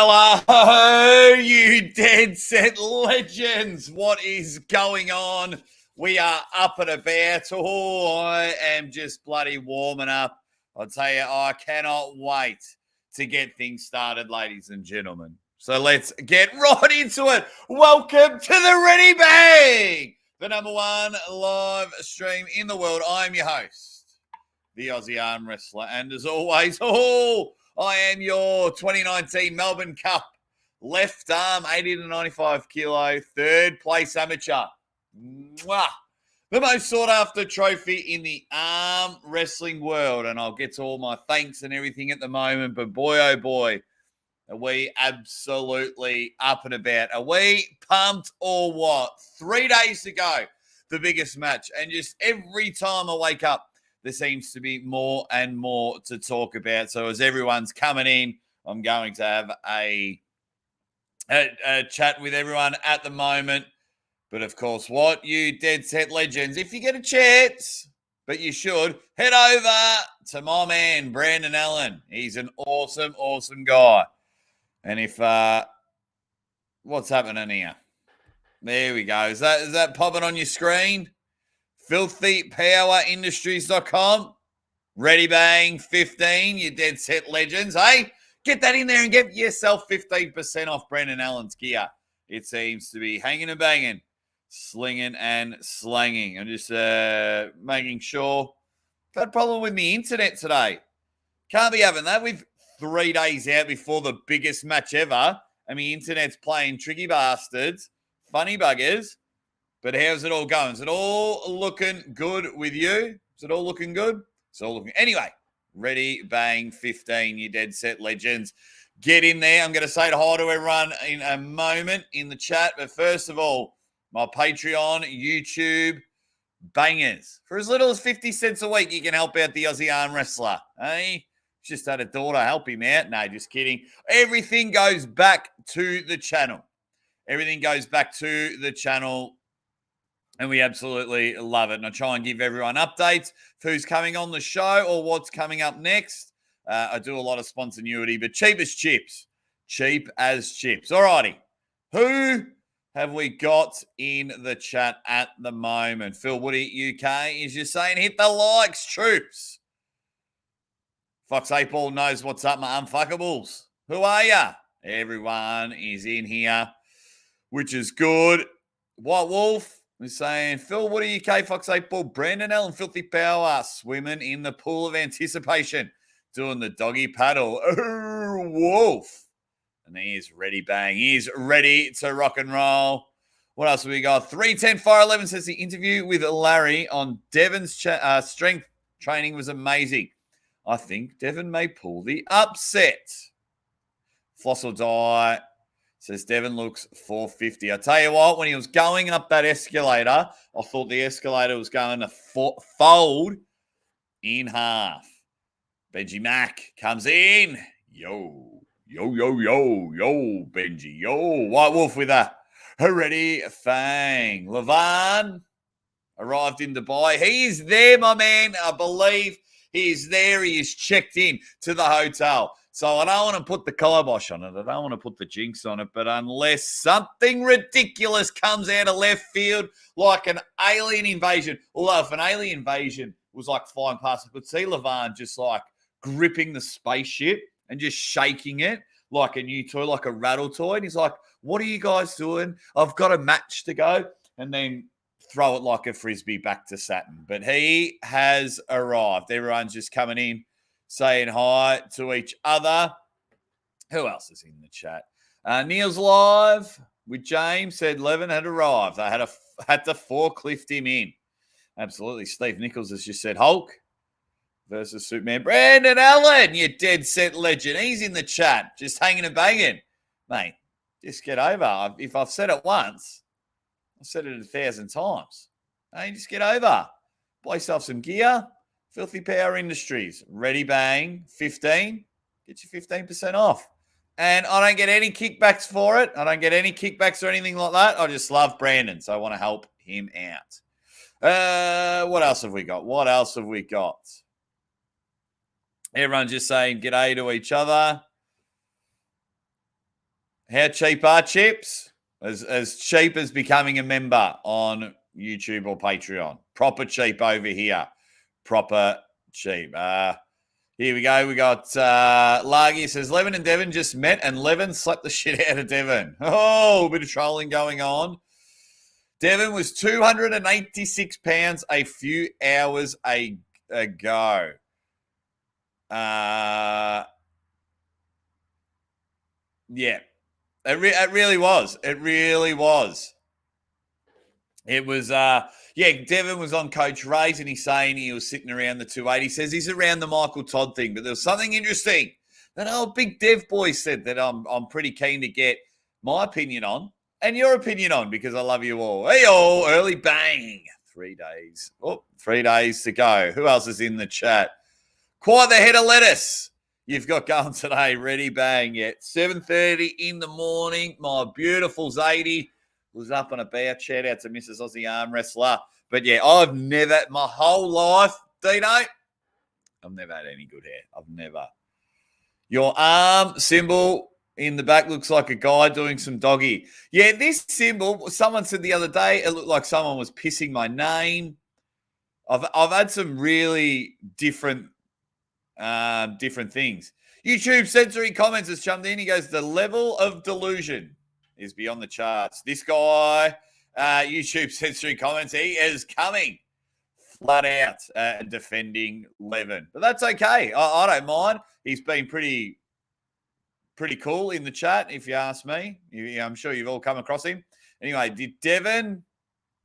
Hello, you dead set legends. What is going on? We are up and about. Oh, I am just bloody warming up. I'll tell you, I cannot wait to get things started, ladies and gentlemen. So let's get right into it. Welcome to the Ready Bang, the number one live stream in the world. I'm your host, the Aussie Arm Wrestler. And as always, I am your 2019 Melbourne Cup left arm 80 to 95 kilo third place amateur. Mwah. The most sought after trophy in the arm wrestling world. And I'll get to all my thanks and everything at the moment. But boy, oh boy, are we absolutely up and about. Are we pumped or what? 3 days to go, the biggest match. And just every time I wake up, there seems to be more and more to talk about. So as everyone's coming in, I'm going to have a chat with everyone at the moment. But of course, what you dead set legends, if you get a chance, but you should, head over to my man, Brandon Allen. He's an awesome, awesome guy. And if, what's happening here? There we go. Is that popping on your screen? FilthyPowerIndustries.com. Ready Bang 15, you dead set legends. Hey, get that in there and get yourself 15% off Brandon Allen's gear. It seems to be hanging and banging, slinging and slanging. I'm just making sure. Got a problem with the internet today. Can't be having that. We've 3 days out before the biggest match ever, and the internet's playing tricky bastards, funny buggers. But how's it all going? Is it all looking good with you? Is it all looking good? It's all looking... Anyway, Ready Bang 15, you dead set legends. Get in there. I'm going to say hi to everyone in a moment in the chat. But first of all, my Patreon, YouTube, bangers. For as little as 50 cents a week, you can help out the Aussie Arm Wrestler. Hey, just had a daughter. Help him out. No, just kidding. Everything goes back to the channel. Everything goes back to the channel. And we absolutely love it. And I try and give everyone updates for who's coming on the show or what's coming up next. I do a lot of spontaneity, but cheap as chips. Cheap as chips. All righty. Who have we got in the chat at the moment? Phil Woody, UK, is just saying, hit the likes, troops. Fox 8 Ball knows what's up, my unfuckables. Who are ya? Everyone is in here, which is good. White Wolf. We're saying, Phil Woody, UK, Fox 8 Ball, Brandon Allen, Filthy Power, swimming in the pool of anticipation, doing the doggy paddle. Oh, Wolf. And he's Ready Bang. He's ready to rock and roll. What else have we got? 310-411 says the interview with Larry on Devon's strength training was amazing. I think Devon may pull the upset. Fossil Die. Says Devon looks 450. I tell you what, when he was going up that escalator, I thought the escalator was going to fold in half. Benji Mack comes in. Yo, Benji. Yo, White Wolf with a ready fang. Levan arrived in Dubai. He is there, my man. I believe he is there. He is checked in to the hotel. So I don't want to put the kibosh on it. I don't want to put the jinx on it. But unless something ridiculous comes out of left field, like an alien invasion, although if an alien invasion was like flying past, I could see Levan just like gripping the spaceship and just shaking it like a new toy, like a rattle toy. And he's like, what are you guys doing? I've got a match to go. And then throw it like a frisbee back to Saturn. But he has arrived. Everyone's just coming in, saying hi to each other. Who else is in the chat? Neil's live with James, said Levan had arrived. They had to forklift him in. Absolutely. Steve Nichols has just said Hulk versus Superman. Brandon Allen, you dead set legend. He's in the chat, just hanging and banging. Mate, just get over. If I've said it once, I've said it 1,000 times. Hey, just get over. Buy yourself some gear. Filthy Power Industries, Ready Bang 15, get you 15% off. And I don't get any kickbacks for it. I don't get any kickbacks or anything like that. I just love Brandon, so I want to help him out. What else have we got? Everyone's just saying g'day to each other. How cheap are chips? As cheap as becoming a member on YouTube or Patreon. Proper cheap over here. Proper cheap. Here we go. We got Largy says, Levan and Devon just met and Levan slapped the shit out of Devon. Oh, a bit of trolling going on. Devon was 286 pounds a few hours ago. Yeah. It really was. It really was. It was, Devon was on Coach Ray's and he's saying he was sitting around the 280. He says he's around the Michael Todd thing, but there was something interesting that old big Dev boy said that I'm pretty keen to get my opinion on and your opinion on because I love you all. Hey, early bang. 3 days. 3 days to go. Who else is in the chat? Quite the head of lettuce you've got going today. Ready bang. Yeah, 7:30 in the morning. My beautiful Zadie was up and about. Shout out to Mrs. Aussie Arm Wrestler. But yeah, I've never, my whole life, Dino, I've never had any good hair. I've never. Your arm symbol in the back looks like a guy doing some doggy. Yeah, this symbol, someone said the other day, it looked like someone was pissing my name. I've had some really different things. YouTube Sensory Comments has jumped in. He goes, the level of delusion is beyond the charts. This guy, YouTube Sensory Comments, he is coming flat out defending Levan. But that's okay. I don't mind. He's been pretty cool in the chat, if you ask me. I'm sure you've all come across him. Anyway, did Devon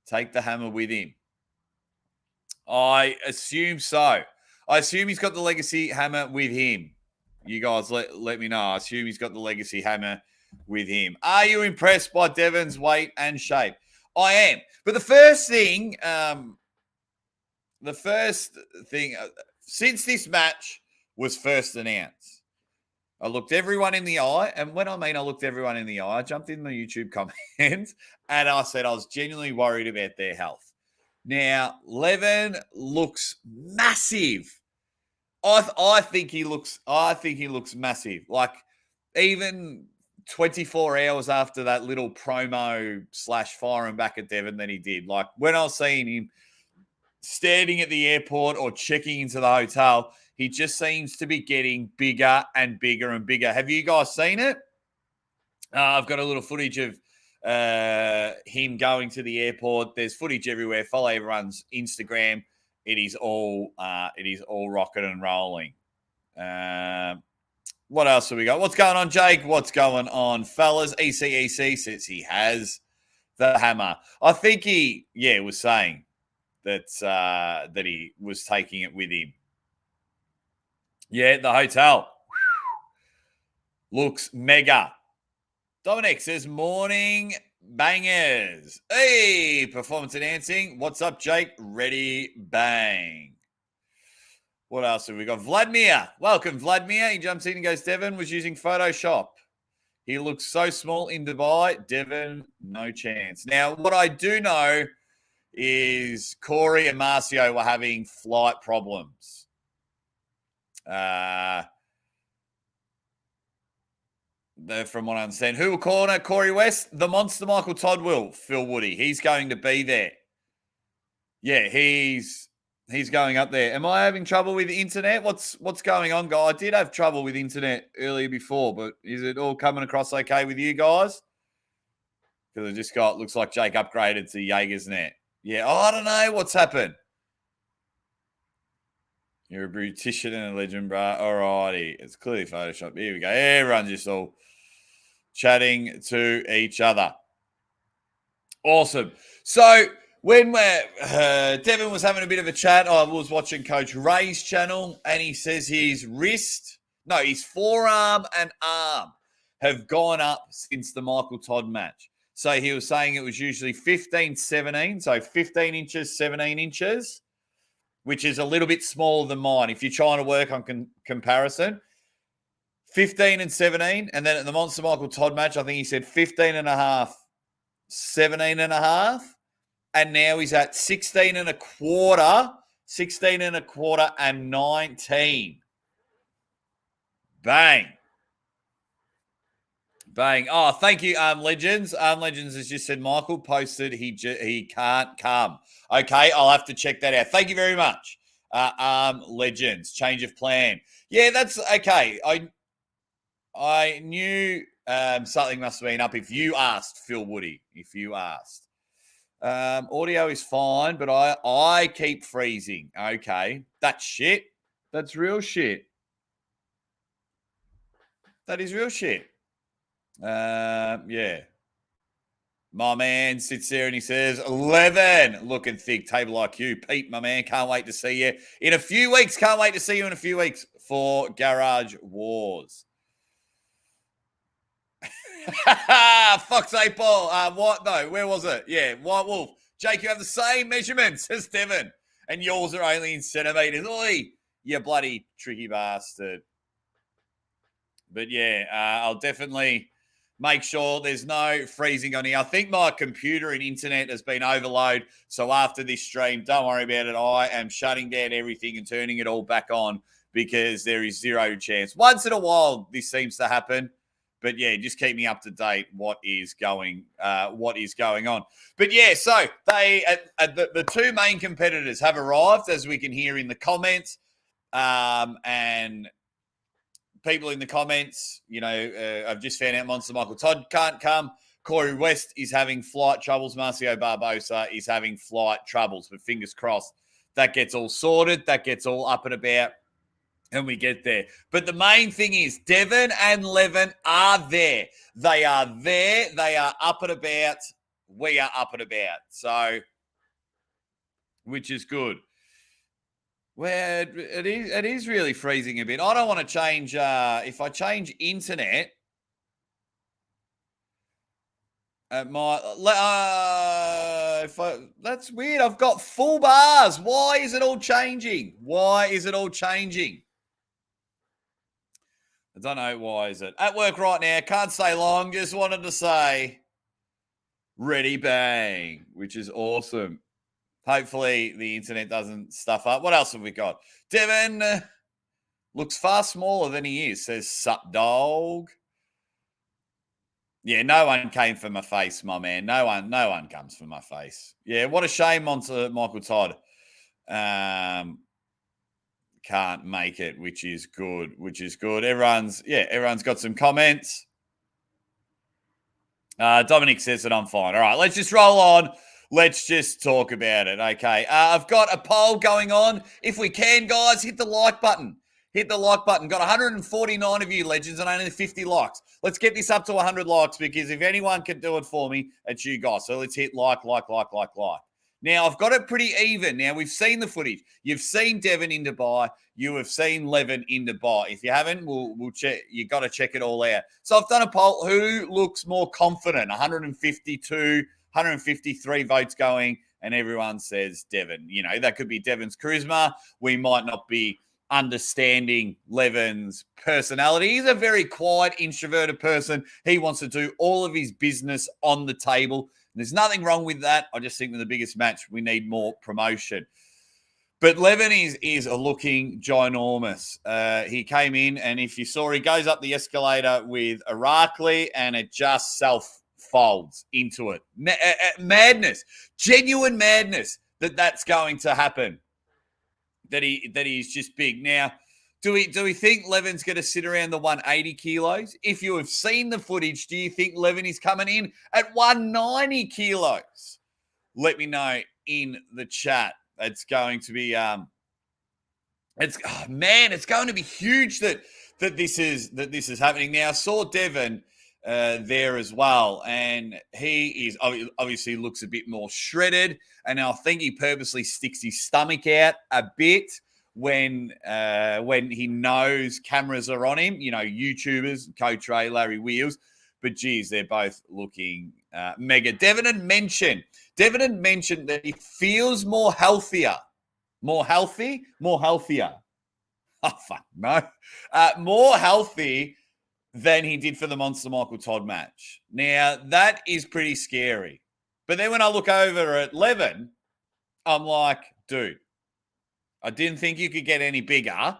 take the hammer with him? I assume so. I assume he's got the legacy hammer with him. You guys let me know. I assume he's got the legacy hammer with him. Are you impressed by Devon's weight and shape? I am. But the first thing, since this match was first announced, I looked everyone in the eye. And when I mean I looked everyone in the eye, I jumped in the YouTube comments and I said I was genuinely worried about their health. Now, Levan looks massive. I think he looks massive. Like, even 24 hours after that little promo / firing back at Devon that he did. Like, when I was seeing him standing at the airport or checking into the hotel, he just seems to be getting bigger and bigger and bigger. Have you guys seen it? I've got a little footage of him going to the airport. There's footage everywhere. Follow everyone's Instagram. It is all rocking and rolling. What else have we got? What's going on, Jake? What's going on, fellas? ECEC says he has the hammer. I think he was saying that he was taking it with him. Yeah, the hotel looks mega. Dominic says, morning bangers. Hey, performance enhancing. What's up, Jake? Ready, bang. What else have we got? Vladimir. Welcome, Vladimir. He jumps in and goes, Devon was using Photoshop. He looks so small in Dubai. Devon, no chance. Now, what I do know is Corey and Marcio were having flight problems. From what I understand. Who will corner Corey West? The monster Michael Todd will. Phil Woody. He's going to be there. Yeah, he's going up there. Am I having trouble with the internet? What's going on, guys? I did have trouble with internet earlier before, but is it all coming across okay with you guys? Because I just looks like Jake upgraded to Jaeger's net. Yeah, I don't know what's happened. You're a beautician and a legend, bro. Alrighty. It's clearly Photoshop. Here we go. Everyone's just all chatting to each other. Awesome. So when Devon was having a bit of a chat, I was watching Coach Ray's channel, and he says his forearm and arm have gone up since the Michael Todd match. So he was saying it was usually 15, 17, so 15 inches, 17 inches, which is a little bit smaller than mine. If you're trying to work on comparison, 15 and 17. And then at the Monster Michael Todd match, I think he said 15 and a half, 17 and a half. And now he's at 16 and a quarter, and 19. Bang. Bang. Oh, thank you, Legends. Legends has just said Michael posted he can't come. Okay, I'll have to check that out. Thank you very much. Legends, change of plan. Yeah, that's okay. I knew something must have been up if you asked, Phil Woody. If you asked. Audio is fine, but I keep freezing. Okay. That's shit. That's real shit. That is real shit. Yeah. My man sits there and he says, Levan, looking thick, table IQ. Pete, my man, can't wait to see you in a few weeks. Can't wait to see you in a few weeks for Garage Wars. Fox 8 Ball. What? No, where was it? Yeah, White Wolf. Jake, you have the same measurements as Devon, and yours are only in centimetres. Oi, you bloody tricky bastard. But yeah, I'll definitely make sure there's no freezing on here. I think my computer and internet has been overloaded. So after this stream, don't worry about it. I am shutting down everything and turning it all back on because there is zero chance. Once in a while, this seems to happen. But yeah, just keep me up to date. What is going on? But yeah, so the two main competitors have arrived, as we can hear in the comments, and people in the comments. I've just found out Monster Michael Todd can't come. Corey West is having flight troubles. Marcio Barbosa is having flight troubles. But fingers crossed that gets all sorted. That gets all up and about. And we get there. But the main thing is Devon and Levan are there. They are there. They are up and about. We are up and about. So, which is good. Well, it is really freezing a bit. I don't want to change. If I change internet, that's weird. I've got full bars. Why is it all changing? I don't know. Why is it? At work right now. Can't stay long. Just wanted to say ready bang, which is awesome. Hopefully the internet doesn't stuff up. What else have we got? Devon looks far smaller than he is, says Sup Dog. Yeah, no one came for my face, my man. No one comes for my face. Yeah, what a shame, Michael Todd. Can't make it, which is good. Everyone's got some comments. Dominic says that I'm fine. All right, let's just roll on. Let's just talk about it. Okay. I've got a poll going on. If we can, guys, hit the like button. Got 149 of you, Legends, and only 50 likes. Let's get this up to 100 likes because if anyone can do it for me, it's you guys. So let's hit like. Now, I've got it pretty even. Now, we've seen the footage. You've seen Devon in Dubai. You have seen Levan in Dubai. If you haven't, we'll check. You got to check it all out. So I've done a poll. Who looks more confident? 153 votes going, and everyone says Devon. That could be Devon's charisma. We might not be understanding Levan's personality. He's a very quiet, introverted person. He wants to do all of his business on the table. There's nothing wrong with that. I just think with the biggest match, we need more promotion. But Levan is looking ginormous. He came in, and if you saw, he goes up the escalator with Irakli, and it just self-folds into it. Madness. Genuine madness that's going to happen. That he's just big. Now, do we think Levan's going to sit around the 180 kilos? If you have seen the footage, do you think Levan is coming in at 190 kilos? Let me know in the chat. It's going to be it's going to be huge that this is happening. Now, I saw Devon there as well, and he is obviously looks a bit more shredded, and I think he purposely sticks his stomach out a bit when he knows cameras are on him. YouTubers, Coach Ray, Larry Wheels, but geez, they're both looking mega. Devon had mentioned that he feels more healthier. More healthier. Oh fuck no, more healthy than he did for the Monster Michael Todd match. Now, that is pretty scary. But then when I look over at Levan, I'm like, dude, I didn't think you could get any bigger.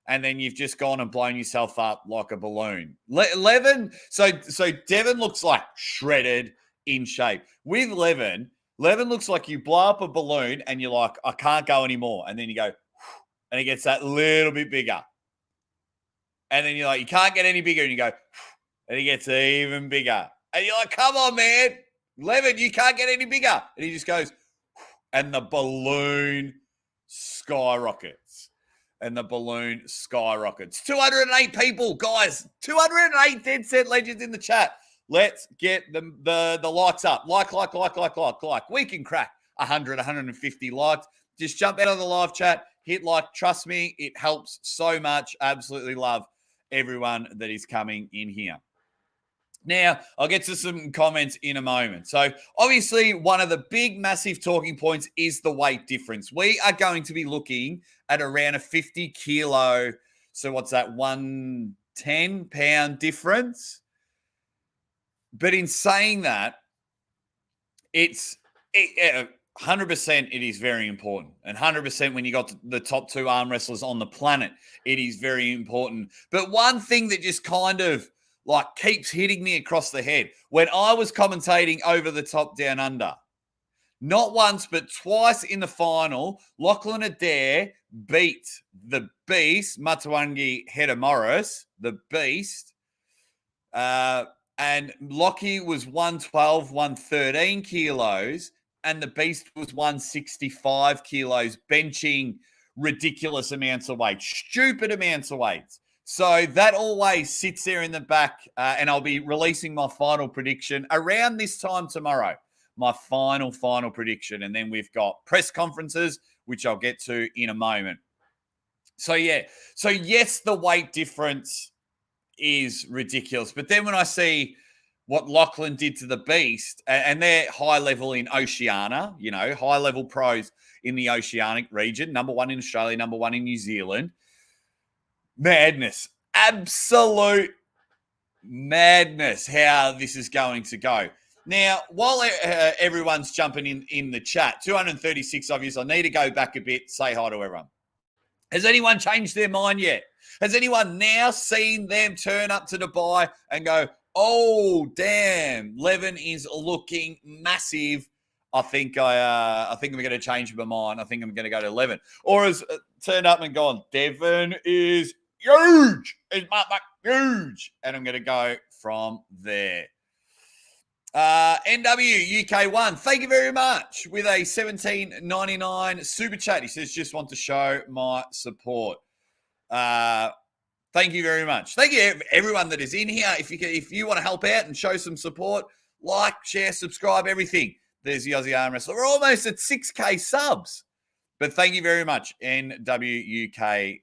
and then you've just gone and blown yourself up like a balloon. Levan, so Devon looks like shredded, in shape. With Levan looks like you blow up a balloon and you're like, I can't go anymore. And then you go, and it gets that little bit bigger. And then you're like, you can't get any bigger. And you go, and it gets even bigger. And you're like, come on, man. Levan, you can't get any bigger. And he just goes, and the balloon skyrockets. 208 people, guys. 208 Dead Set Legends in the chat. Let's get the likes up. Like. We can crack 100, 150 likes. Just jump out of the live chat, hit like. Trust me, it helps so much. Absolutely love everyone that is coming in here. Now, I'll get to some comments in a moment. So, obviously, one of the big, massive talking points is the weight difference. We are going to be looking at around a 50 kilo, so what's that, 110-pound difference? But in saying that, it's 100% it is very important. And 100% when you got the top two arm wrestlers on the planet, it is very important. But one thing that just kind of like keeps hitting me across the head, when I was commentating Over the Top Down Under, not once but twice in the final, Lachlan Adair beat the Beast, Matawangi Hedda Morris, the Beast, and Lockie was 112, 113 kilos, and the Beast was 165 kilos, benching ridiculous amounts of weight, stupid amounts of weight. So that always sits there in the back, and I'll be releasing my final prediction around this time tomorrow, my final prediction. And then we've got press conferences, which I'll get to in a moment. So, yeah. So, yes, the weight difference is ridiculous. But then when I see what Lachlan did to the Beast, and they're high level in Oceania, high level pros in the Oceanic region, number one in Australia, number one in New Zealand. Madness, absolute madness how this is going to go. Now, while everyone's jumping in the chat, 236 of you, so I need to go back a bit, say hi to everyone. Has anyone changed their mind yet? Has anyone now seen them turn up to Dubai and go, oh, damn, Levan is looking massive. I think I'm going to change my mind. I think I'm going to go to Levan. Or has turned up and gone, Devon is huge. Is huge. And I'm going to go from there. NW UK1, thank you very much with a $17.99 super chat. He says, just want to show my support. Thank you very much. Thank you everyone that is in here. If you want to help out and show some support, like, share, subscribe, everything. There's the Aussie Arm Wrestler. We're almost at 6K subs. But thank you very much, NWUK1.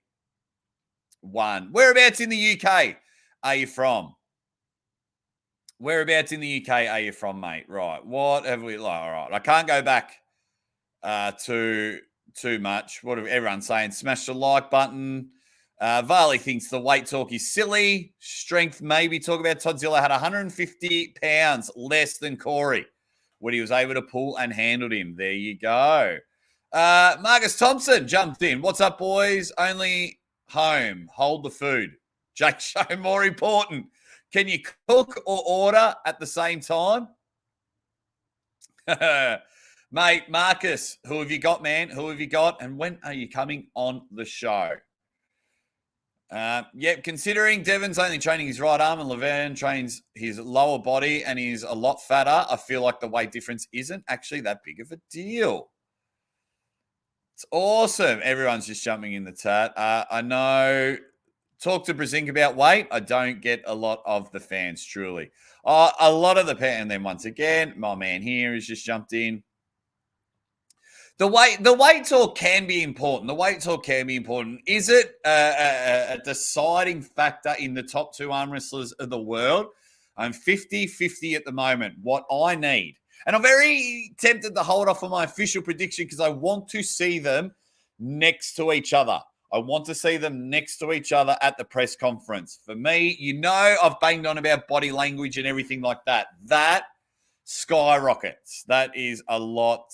Whereabouts in the UK are you from? Whereabouts in the UK are you from, mate? Right. What have we... All right. I can't go back too much. What are everyone saying? Smash the like button. Varley thinks the weight talk is silly. Strength, maybe. Talk about Toddzilla had 150 pounds less than Corey when he was able to pull and handled him. There you go. Marcus Thompson jumped in. What's up, boys? Only home. Hold the food. Jake Show, more important. Can you cook or order at the same time? Mate, Marcus, who have you got, man? Who have you got? And when are you coming on the show? Considering Devon's only training his right arm and Levan trains his lower body and he's a lot fatter, I feel like the weight difference isn't actually that big of a deal. It's awesome. Everyone's just jumping in the chat. I know... Talk to Brezink about weight. I don't get a lot of the fans, truly. A lot of the fans, and then once again, my man here has just jumped in. The weight talk can be important. Is it a deciding factor in the top two arm wrestlers of the world? I'm 50-50 at the moment. What I need. And I'm very tempted to hold off on my official prediction because I want to see them next to each other. I want to see them next to each other at the press conference. For me, I've banged on about body language and everything like that. That skyrockets. That is a lot,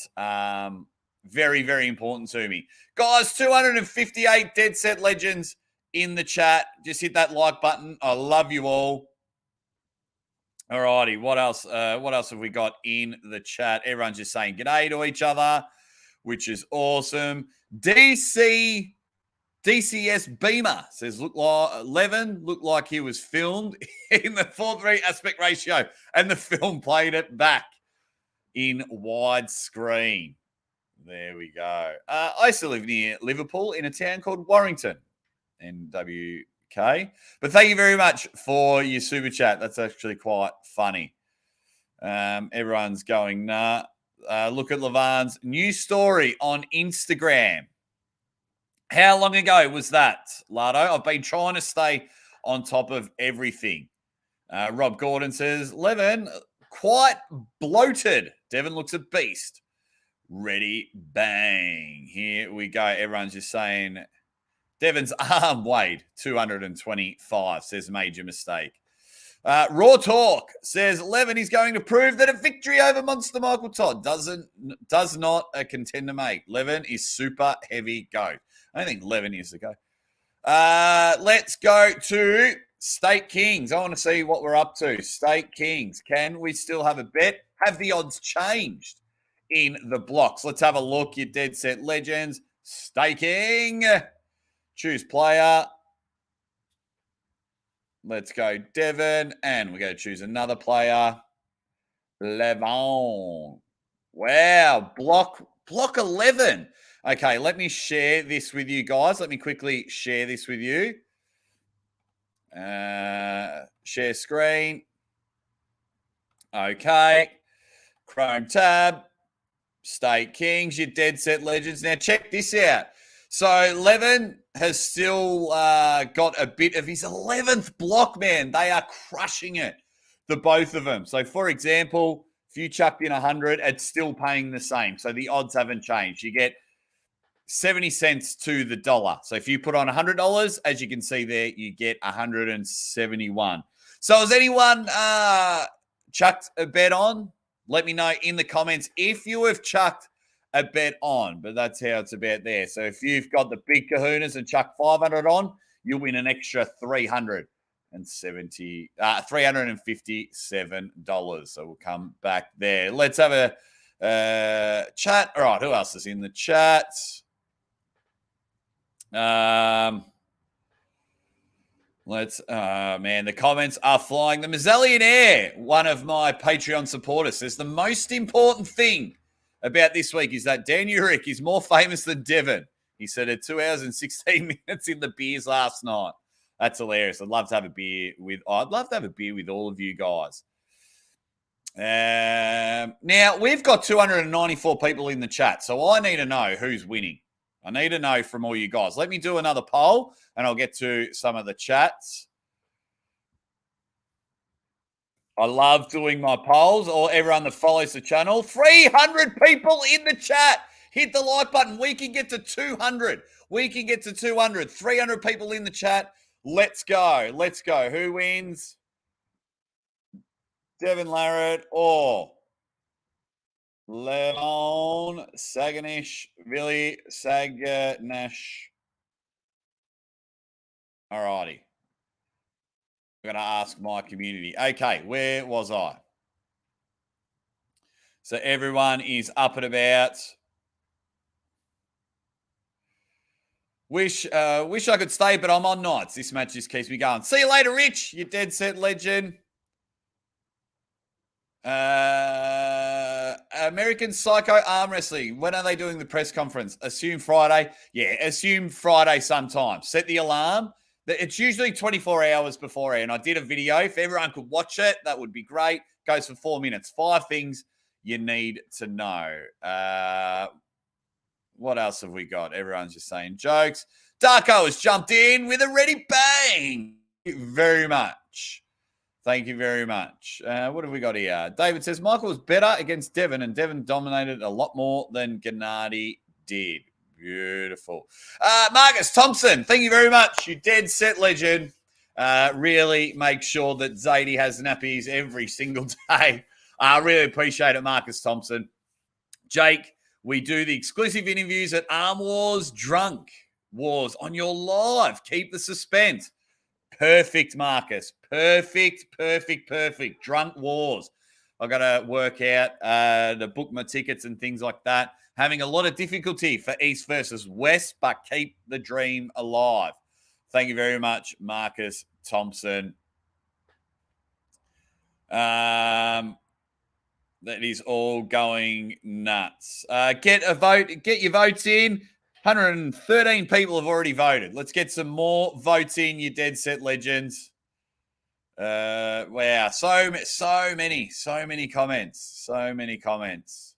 very, very important to me. Guys, 258 Dead Set Legends in the chat. Just hit that like button. I love you all. All righty. What else? What else have we got in the chat? Everyone's just saying g'day to each other, which is awesome. DCS Beamer says, look like Levan looked like he was filmed in the 4:3 aspect ratio, and the film played it back in widescreen. There we go. I used to live near Liverpool in a town called Warrington, NWK. But thank you very much for your super chat. That's actually quite funny. Everyone's going, nah. Look at Levan's new story on Instagram. How long ago was that, Lardo? I've been trying to stay on top of everything. Rob Gordon says, Levan, quite bloated. Devon looks a beast. Ready, bang. Here we go. Everyone's just saying, Devon's arm weighed 225, says major mistake. Raw Talk says, Levan is going to prove that a victory over Monster Michael Todd does not a contender make. Levan is super heavy go. I don't think Levan is the go. Let's go to State Kings. I want to see what we're up to. State Kings. Can we still have a bet? Have the odds changed in the blocks? Let's have a look. Your Dead Set Legends. Staking. Choose player. Let's go Devon. And we're going to choose another player. Levan. Wow. Block 11. Okay, let me share this with you guys. Let me quickly share this with you. Share screen. Okay. Chrome tab. State Kings, your Dead Set Legends. Now check this out. So Levan has still got a bit of his 11th block, man. They are crushing it, the both of them. So for example, if you chucked in 100, it's still paying the same. So the odds haven't changed. You get 70 cents to the dollar. So if you put on $100, as you can see there, you get 171. So has anyone chucked a bet on? Let me know in the comments if you have chucked a bet on, but that's how it's about there. So if you've got the big kahunas and chuck 500 on, you'll win an extra $357. So we'll come back there. Let's have a chat. All right, who else is in the chat? Man, the comments are flying. The Mazzallian Air, one of my Patreon supporters, says the most important thing about this week is that Dan Urich is more famous than Devon. He said at 2 hours and 16 minutes in the beers last night. That's hilarious. I'd love to have a beer with all of you guys. Now, we've got 294 people in the chat, so I need to know who's winning. I need to know from all you guys. Let me do another poll, and I'll get to some of the chats. I love doing my polls, or everyone that follows the channel. 300 people in the chat. Hit the like button. We can get to 200. 300 people in the chat. Let's go. Who wins? Devon Larratt or Levan Saginashvili Saginash. All righty. I'm going to ask my community. Okay, where was I? So everyone is up and about. Wish I could stay, but I'm on nights. This match just keeps me going. See you later, Rich. You Dead Set Legend. American Psycho Arm Wrestling. When are they doing the press conference? Assume Friday. Yeah, assume Friday sometime. Set the alarm. It's usually 24 hours beforehand. I did a video. If everyone could watch it, that would be great. Goes for 4 minutes. 5 things you need to know. What else have we got? Everyone's just saying jokes. Darko has jumped in with a ready bang. Thank you very much. Thank you very much. What have we got here? David says, Michael was better against Devon, and Devon dominated a lot more than Gennady did. Beautiful. Marcus Thompson, thank you very much. You Dead Set Legend. Really make sure that Zadie has nappies every single day. I really appreciate it, Marcus Thompson. Jake, we do the exclusive interviews at Arm Wars Drunk. Wars on your live. Keep the suspense. Perfect, Marcus. Perfect. Drunk Wars. I got to work out to book my tickets and things like that. Having a lot of difficulty for East versus West, but keep the dream alive. Thank you very much, Marcus Thompson. That is all going nuts. Get a vote. Get your votes in. 113 people have already voted. Let's get some more votes in, you Dead Set Legends. Wow, so many comments. So many comments.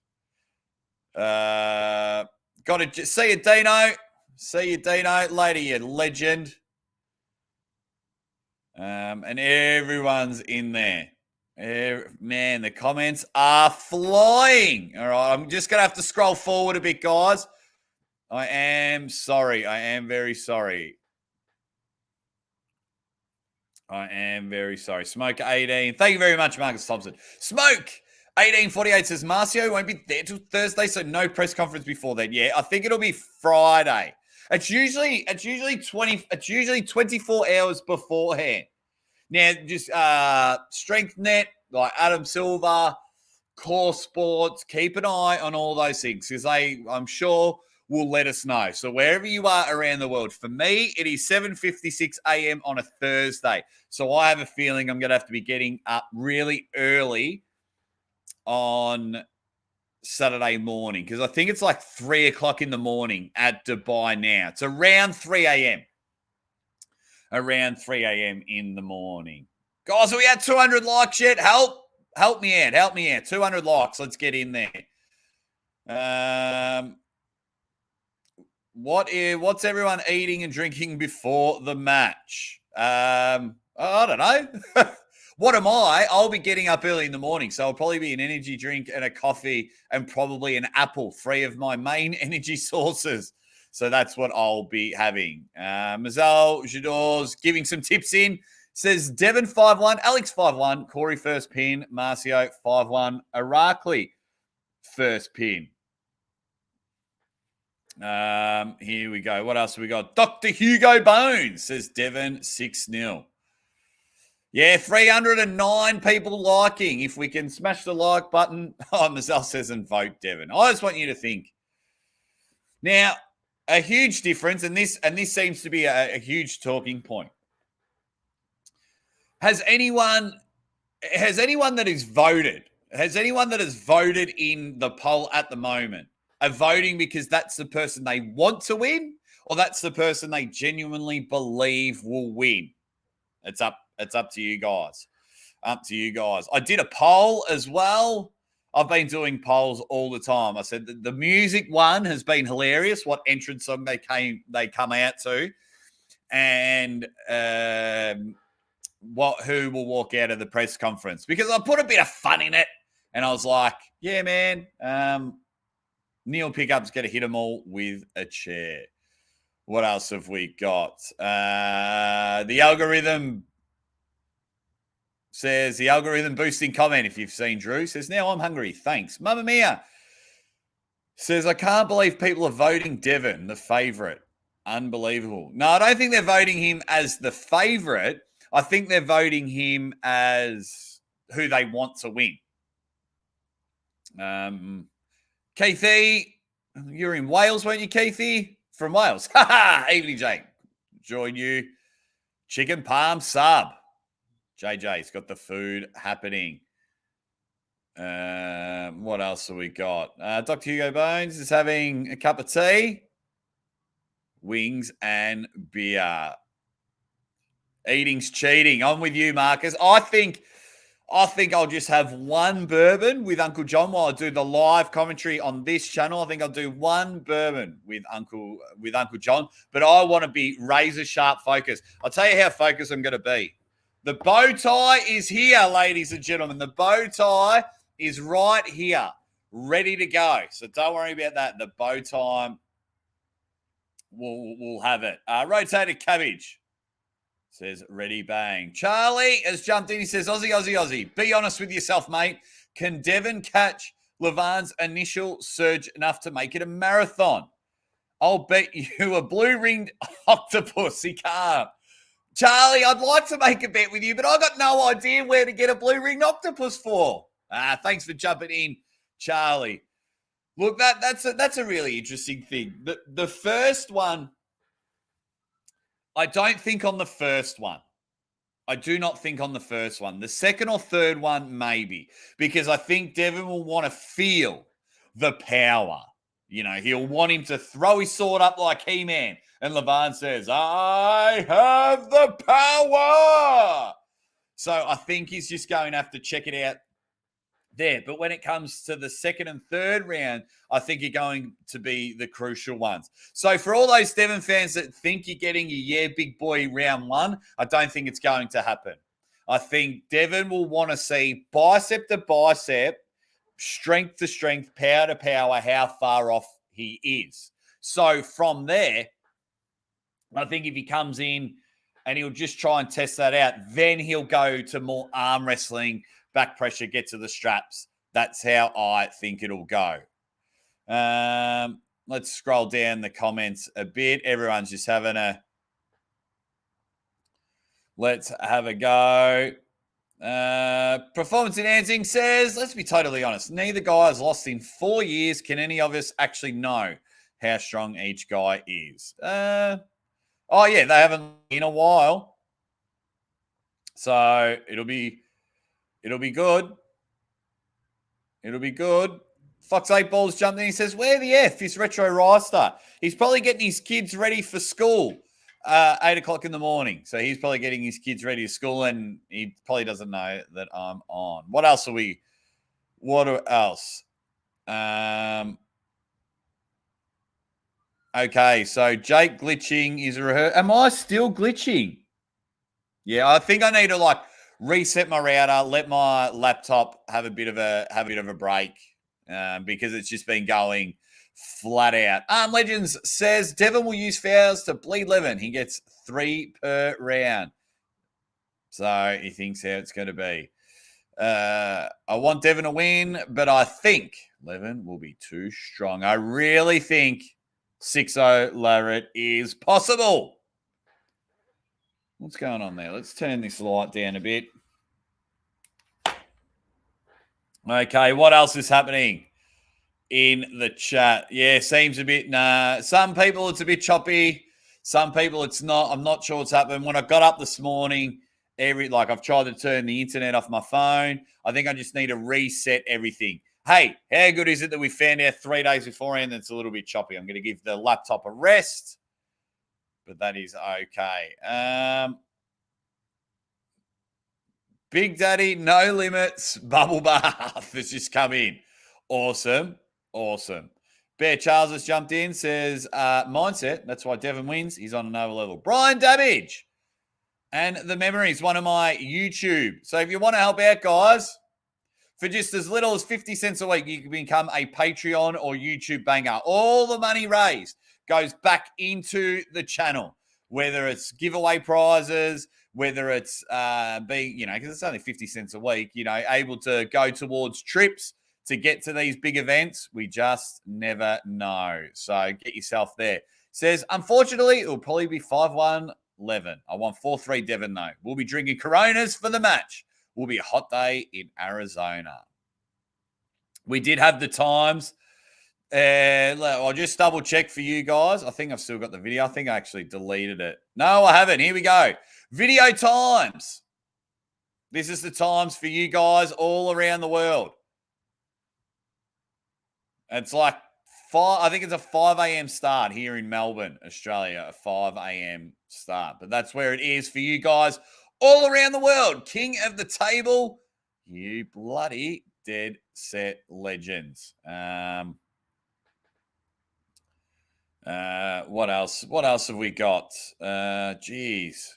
Got to see you, Dino. See you, Dino. Later, you legend. And everyone's in there. Man, the comments are flying. All right, I'm just going to have to scroll forward a bit, guys. I am sorry. I am very sorry. Smoke 18. Thank you very much, Marcus Thompson. Smoke 1848 says Marcio won't be there till Thursday, so no press conference before then. Yeah, I think it'll be Friday. It's usually 24 hours beforehand. Now, just Strength Net, like Adam Silver, Core Sports, keep an eye on all those things because I'm sure, will let us know. So wherever you are around the world, for me, it is 7:56 a.m. on a Thursday. So I have a feeling I'm going to have to be getting up really early on Saturday morning because I think it's like 3 o'clock in the morning at Dubai now. It's around 3 a.m. Around 3 a.m. in the morning. Guys, are we at 200 likes yet? Help me out. 200 likes. Let's get in there. What's everyone eating and drinking before the match? I don't know. What am I? I'll be getting up early in the morning, so I'll probably be an energy drink and a coffee and probably an apple, 3 of my main energy sources. So that's what I'll be having. Mazel Jador's giving some tips in. Says Devon 5-1, Alex 5-1, Corey first pin, Marcio 5-1, Irakli first pin. Here we go. What else have we got? Dr. Hugo Bones says Devon 6-0. Yeah, 309 people liking. If we can smash the like button. Oh, Mazel says and vote Devon. I just want you to think. Now, a huge difference, and this seems to be a huge talking point. Has anyone that has voted in the poll at the moment are voting because that's the person they want to win, or that's the person they genuinely believe will win? It's up to you guys. Up to you guys. I did a poll as well. I've been doing polls all the time. I said the music one has been hilarious. What entrance song they come out to, and who will walk out of the press conference, because I put a bit of fun in it, and I was like, yeah, man, Neil Pickup's going to hit them all with a chair. What else have we got? The algorithm says, the algorithm boosting comment, if you've seen Drew, says, now I'm hungry. Thanks. Mamma Mia says, I can't believe people are voting Devon, the favourite. Unbelievable. No, I don't think they're voting him as the favourite. I think they're voting him as who they want to win. Keithy, you're in Wales, weren't you, Keithy? From Wales. Ha ha! Evening, Jake. Join you. Chicken palm sub. JJ's got the food happening. What else have we got? Dr. Hugo Bones is having a cup of tea, wings, and beer. Eating's cheating. I'm with you, Marcus. I think I'll just have one bourbon with Uncle John while I do the live commentary on this channel. I think I'll do one bourbon with Uncle John, but I want to be razor sharp focused. I'll tell you how focused I'm going to be. The bow tie is here, ladies and gentlemen. The bow tie is right here, ready to go. So don't worry about that. The bow tie, we'll have it. Rotated cabbage says, ready, bang. Charlie has jumped in. He says, Aussie. Be honest with yourself, mate. Can Devon catch Levan's initial surge enough to make it a marathon? I'll bet you a blue-ringed octopus. He can't. Charlie, I'd like to make a bet with you, but I got no idea where to get a blue-ringed octopus for. Thanks for jumping in, Charlie. Look, that's a really interesting thing. The first one, I don't think on the first one. I do not think on the first one. The second or third one, maybe, because I think Devon will want to feel the power. You know, he'll want him to throw his sword up like He-Man. And Levan says, I have the power. So I think he's just going to have to check it out there. But when it comes to the second and third round, I think you're going to be the crucial ones. So for all those Devon fans that think you're getting your big boy round one, I don't think it's going to happen. I think Devon will want to see bicep to bicep, strength to strength, power to power, how far off he is. So from there, I think if he comes in and he'll just try and test that out, then he'll go to more arm wrestling, back pressure, get to the straps. That's how I think it'll go. Let's scroll down the comments a bit. Everyone's just having a... Let's have a go. Performance Enhancing says, let's be totally honest, neither guy has lost in 4 years. Can any of us actually know how strong each guy is? Oh, yeah, they haven't in a while. So it'll be good. It'll be good. Fox 8 Balls jumped in. He says, where the F is Retro Rister? He's probably getting his kids ready for school 8 o'clock in the morning. So he's probably getting his kids ready to school, and he probably doesn't know that I'm on. What else? Okay, so Jake glitching is a rehearsal. Am I still glitching? Yeah, I think I need to reset my router, let my laptop have a bit of a break because it's just been going flat out. Legends says Devon will use fouls to bleed Levan. He gets 3 per round. So he thinks how it's going to be. I want Devon to win, but I think Levan will be too strong. I really think 6-0 Larratt is possible. What's going on there? Let's turn this light down a bit. Okay, what else is happening in the chat? Yeah, seems a bit... some people it's a bit choppy. Some people it's not. I'm not sure what's happened. When I got up this morning, I've tried to turn the internet off my phone. I think I just need to reset everything. Hey, how good is it that we found out 3 days beforehand that's a little bit choppy? I'm going to give the laptop a rest, but that is okay. Big Daddy, no limits, bubble bath has just come in. Awesome. Bear Charles has jumped in, says, mindset, that's why Devon wins. He's on another level. Brian Dabbage and The Memories, one of my YouTube. So if you want to help out, guys, for just as little as 50 cents a week, you can become a Patreon or YouTube banger. All the money raised goes back into the channel, whether it's giveaway prizes, whether it's being, because it's only 50 cents a week, able to go towards trips to get to these big events. We just never know. So get yourself there. Says, unfortunately, it will probably be 5-1 Levan. I want 4-3 Devon, though. We'll be drinking Coronas for the match. Will be a hot day in Arizona. We did have the times. I'll just double check for you guys. I think I've still got the video. I think I actually deleted it. No, I haven't. Here we go. Video times. This is the times for you guys all around the world. It's like 5. I think it's a 5 a.m. start here in Melbourne, Australia. A 5 a.m. start. But that's where it is for you guys all around the world. King of the table. You bloody dead set legends. What else? What else have we got? Geez.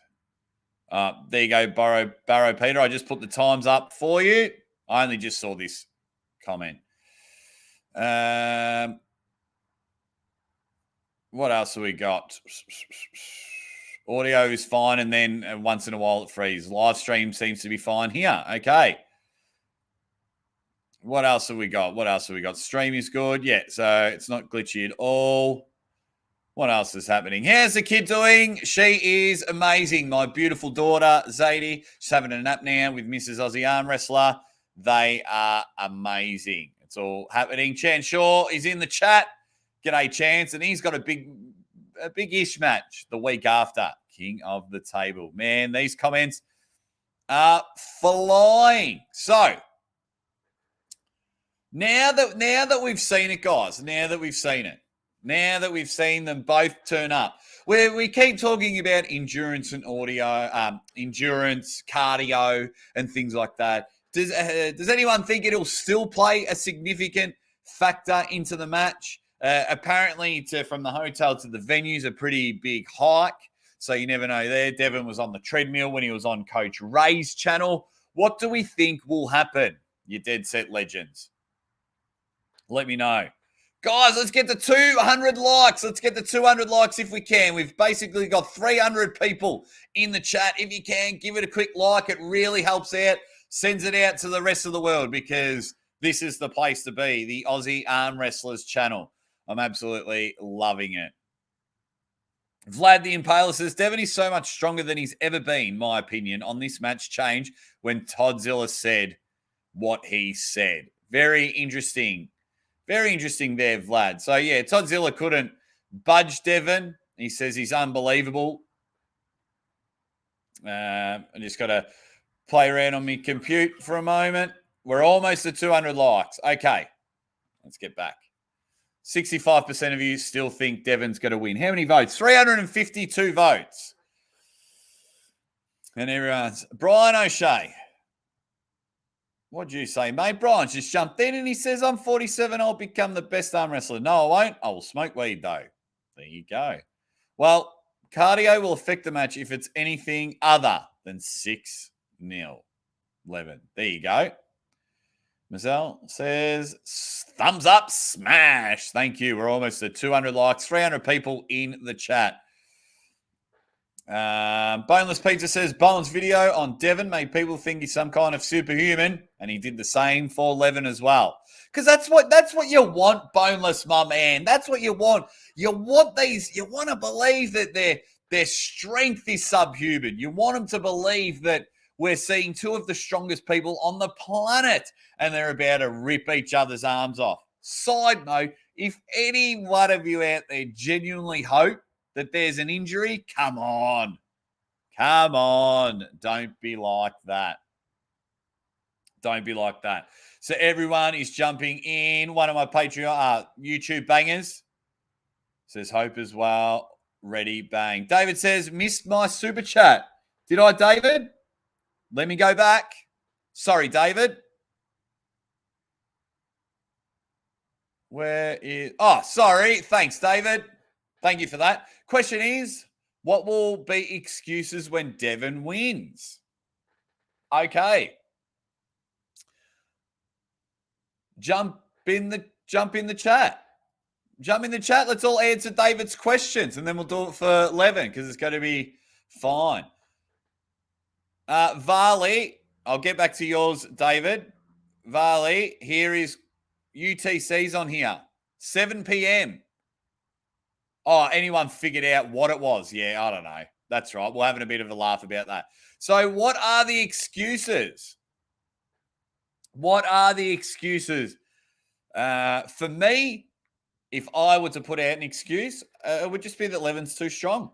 There you go, Barrow Peter. I just put the times up for you. I only just saw this comment. What else have we got? Audio is fine, and then once in a while it freezes. Live stream seems to be fine here. Okay. What else have we got? Stream is good. Yeah, so it's not glitchy at all. What else is happening? How's the kid doing? She is amazing. My beautiful daughter, Zadie. She's having a nap now with Mrs. Aussie Arm Wrestler. They are amazing. It's all happening. Chan Shaw is in the chat. G'day, Chance. And he's got a big-ish match the week after. King of the table. Man, these comments are flying. So, now that we've seen it, guys, now that we've seen them both turn up, we keep talking about endurance and endurance, cardio, and things like that. Does anyone think it'll still play a significant factor into the match? Apparently, from the hotel to the venue is a pretty big hike, so you never know there. Devon was on the treadmill when he was on Coach Ray's channel. What do we think will happen, you Dead Set Legends? Let me know. Guys, let's get to 200 likes. Let's get to 200 likes if we can. We've basically got 300 people in the chat. If you can, give it a quick like. It really helps out. Sends it out to the rest of the world because this is the place to be, the Aussie Arm Wrestlers channel. I'm absolutely loving it. Vlad the Impaler says, Devon is so much stronger than he's ever been, my opinion, on this match change when Toddzilla said what he said. Very interesting. Very interesting there, Vlad. So, yeah, Toddzilla couldn't budge Devon. He says he's unbelievable. I just got to play around on my compute for a moment. We're almost at 200 likes. Okay, let's get back. 65% of you still think Devon's going to win. How many votes? 352 votes. And everyone's... Brian O'Shea. What'd you say, mate? Brian just jumped in and he says, I'm 47. I'll become the best arm wrestler. No, I won't. I will smoke weed, though. There you go. Well, cardio will affect the match if it's anything other than 6-0. Levan. There you go. Mazel says, thumbs up, smash. Thank you. We're almost at 200 likes, 300 people in the chat. Boneless Pizza says Bowen's video on Devon made people think he's some kind of superhuman, and he did the same for Levan as well. Because that's what you want, Boneless, my man. That's what you want. You want to believe that their strength is subhuman. You want them to believe that we're seeing two of the strongest people on the planet, and they're about to rip each other's arms off. Side note, if any one of you out there genuinely hope that there's an injury, come on. Come on. Don't be like that. Don't be like that. So everyone is jumping in. One of my Patreon YouTube bangers says hope as well. Ready, bang. David says, missed my super chat. Did I, David? Let me go back. Sorry, David. Where is... Oh, sorry. Thanks, David. Thank you for that. Question is, what will be excuses when Devon wins? Okay. Jump in the chat. Jump in the chat. Let's all answer David's questions, and then we'll do it for Levan because it's going to be fine. Varley, I'll get back to yours, David. Varley, here is UTC's on here. 7 p.m. Oh, anyone figured out what it was? Yeah, I don't know. That's right. We're having a bit of a laugh about that. So what are the excuses? What are the excuses? For me, if I were to put out an excuse, it would just be that Levan's too strong.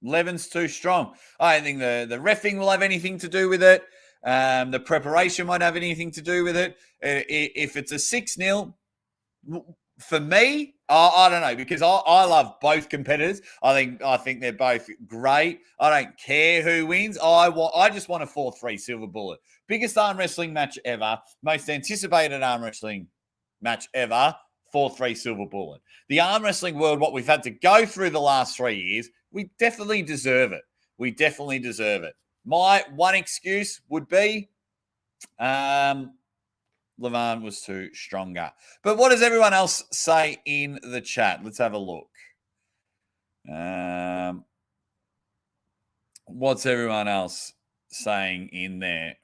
Levan's too strong. I don't think the reffing will have anything to do with it. The preparation won't have anything to do with it. If it's a 6-0, for me, I don't know, because I love both competitors. I think they're both great. I don't care who wins. I just want a 4-3 silver bullet. Biggest arm wrestling match ever. Most anticipated arm wrestling match ever. 4-3 silver bullet. The arm wrestling world, what we've had to go through the last 3 years, we definitely deserve it. We definitely deserve it. My one excuse would be Levan was too stronger. But what does everyone else say in the chat? Let's have a look. What's everyone else saying in there?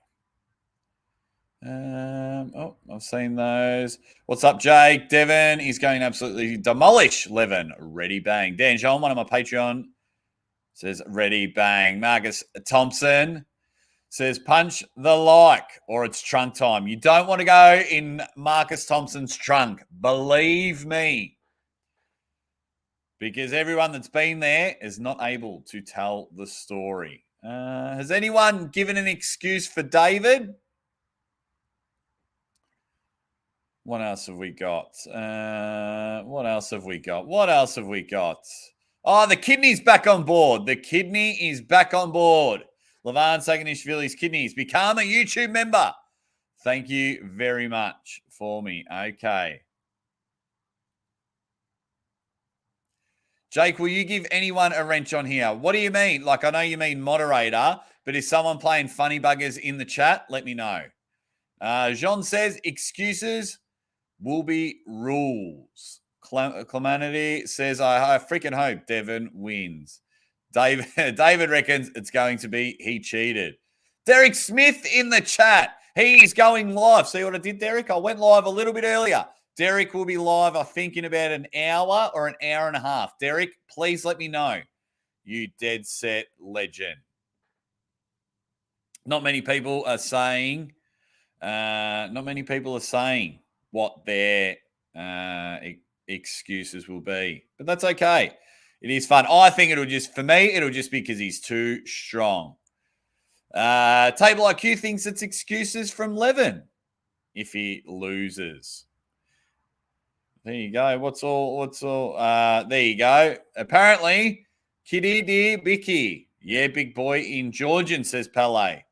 I've seen those. What's up, Jake? Devon, he's going to absolutely demolish Levan. Ready, bang. Dan John, one of my Patreon, says ready, bang. Marcus Thompson says punch the like, or it's trunk time. You don't want to go in Marcus Thompson's trunk. Believe me. Because everyone that's been there is not able to tell the story. Has anyone given an excuse for David? What else have we got? What else have we got? Oh, the kidney's back on board. The kidney is back on board. Levan Saginashvili's kidneys. Become a YouTube member. Thank you very much for me. Okay. Jake, will you give anyone a wrench on here? What do you mean? Like, I know you mean moderator, but is someone playing funny buggers in the chat? Let me know. Jean says excuses will be rules. Clemanity says, I freaking hope Devon wins. David reckons it's going to be he cheated. Derek Smith in the chat. He's going live. See what I did, Derek? I went live a little bit earlier. Derek will be live, I think, in about an hour or an hour and a half. Derek, please let me know. You dead set legend. Not many people are saying what their excuses will be. But that's okay. It is fun. I think it'll just be because he's too strong. Table IQ thinks it's excuses from Levan if he loses. There you go. What's all? There you go. Apparently, Kitty dear Bicky. Yeah, big boy in Georgian, says Palais.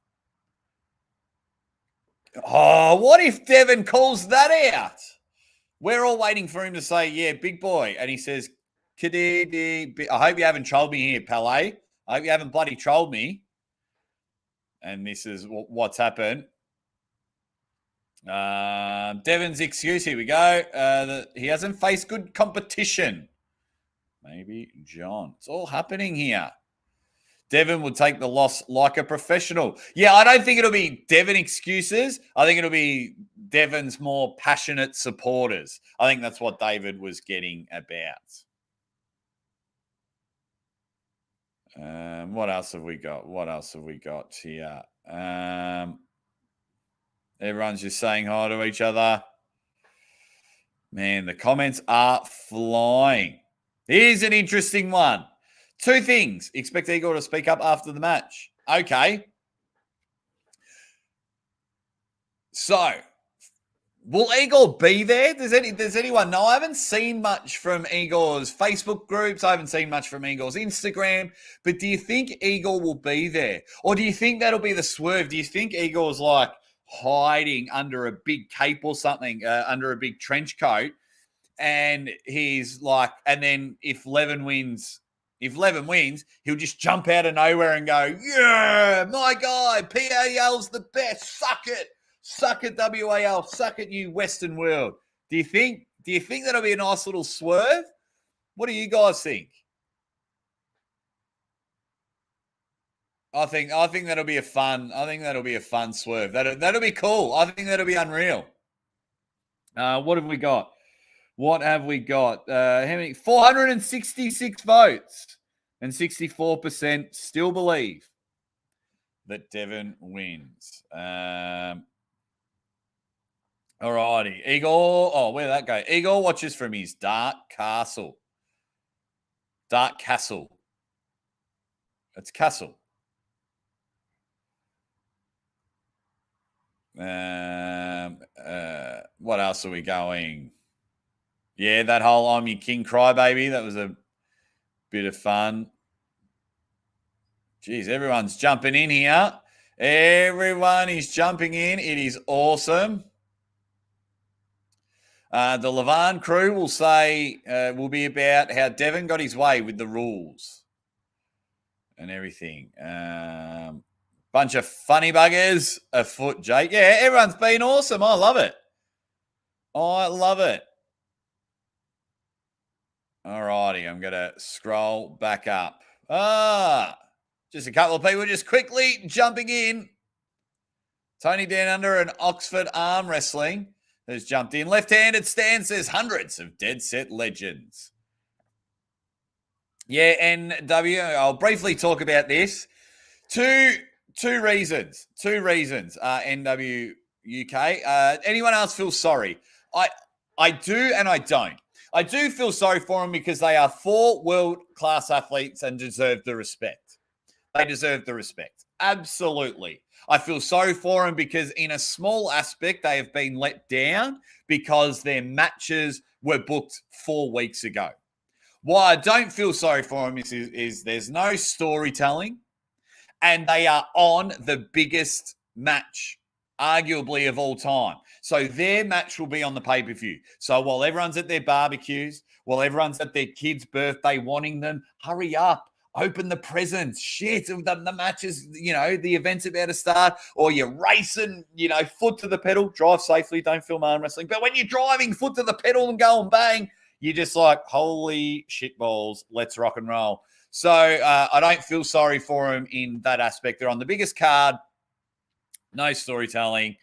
Oh, what if Devon calls that out? We're all waiting for him to say, yeah, big boy. And he says, Kitty. I hope you haven't trolled me here, Palais. I hope you haven't bloody trolled me. And this is what's happened. Devon's excuse. Here we go. He hasn't faced good competition. Maybe John. It's all happening here. Devon would take the loss like a professional. Yeah, I don't think it'll be Devon excuses. I think it'll be Devon's more passionate supporters. I think that's what David was getting about. What else have we got? Here? Everyone's just saying hi to each other. Man, the comments are flying. Here's an interesting one. 2 things. Expect Igor to speak up after the match. Okay. So, will Igor be there? Does anyone know? I haven't seen much from Igor's Facebook groups. I haven't seen much from Igor's Instagram. But do you think Igor will be there? Or do you think that'll be the swerve? Do you think Igor's like hiding under a big cape or something, under a big trench coat? And he's like, and then if Levan wins, he'll just jump out of nowhere and go, yeah, my guy, PAL's the best. Suck it, WAL. Suck it, you Western world. Do you think that'll be a nice little swerve? What do you guys think? I think that'll be a fun. I think that'll be a fun swerve. That'll be cool. I think that'll be unreal. What have we got? How many? 466 votes, and 64% still believe that Devon wins. All righty. Igor. Oh, where'd that go? Igor watches from his dark castle. It's castle. What else are we going? Yeah, that whole I'm your king crybaby. That was a bit of fun. Jeez, everyone's jumping in here. Everyone is jumping in. It is awesome. The Levan crew will be about how Devon got his way with the rules and everything. Bunch of funny buggers afoot, Jake. Yeah, everyone's been awesome. I love it. All righty, I'm going to scroll back up. Just a couple of people just quickly jumping in. Tony Down Under and Oxford Arm Wrestling has jumped in. Left-handed stance, there's hundreds of dead set legends. Yeah, NW, I'll briefly talk about this. Two reasons. NW UK. Anyone else feel sorry? I do and I don't. I do feel sorry for them because they are 4 world-class athletes and deserve the respect. They deserve the respect. Absolutely. I feel sorry for them because in a small aspect, they have been let down because their matches were booked 4 weeks ago. Why I don't feel sorry for them is there's no storytelling and they are on the biggest match, arguably, of all time. So their match will be on the pay-per-view. So while everyone's at their barbecues, while everyone's at their kid's birthday wanting them, hurry up, open the presents. Shit, the matches, the event's about to start, or you're racing, foot to the pedal, drive safely, don't film arm wrestling. But when you're driving, foot to the pedal and go and bang, you're just like, holy shit balls, let's rock and roll. So I don't feel sorry for them in that aspect. They're on the biggest card, no storytelling,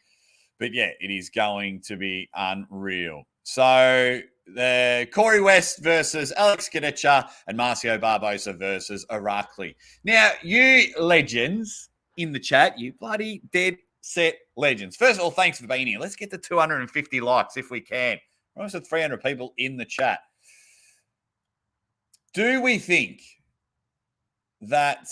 but yeah, it is going to be unreal. So the Corey West versus Alex Kadecha and Marcio Barbosa versus Irakli. Now, you legends in the chat, you bloody dead set legends. First of all, thanks for being here. Let's get to 250 likes if we can. We're almost at 300 people in the chat. Do we think that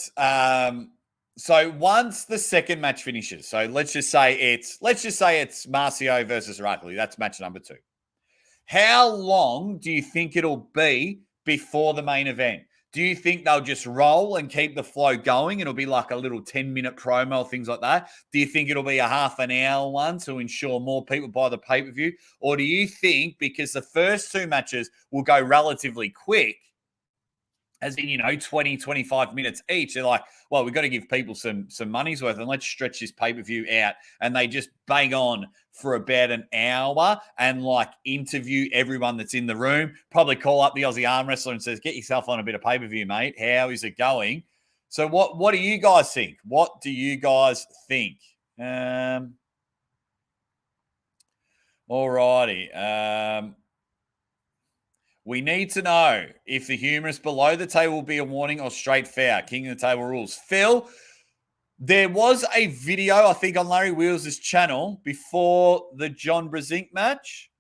so once the second match finishes, so let's just say it's Marcio versus Irakli, that's match number 2. How long do you think it'll be before the main event? Do you think they'll just roll and keep the flow going? It'll be like a little 10-minute promo, things like that. Do you think it'll be a half an hour one to ensure more people buy the pay-per-view? Or do you think because the first 2 matches will go relatively quick, as in, 20, 25 minutes each, they're like, well, we've got to give people some money's worth and let's stretch this pay-per-view out. And they just bang on for about an hour and like interview everyone that's in the room, probably call up the Aussie arm wrestler and says, get yourself on a bit of pay-per-view, mate. How is it going? So what do you guys think? What do you guys think? All righty. We need to know if the humorous below the table will be a warning or straight foul. King of the table rules. Phil, there was a video, I think, on Larry Wheels' channel before the John Brezink match.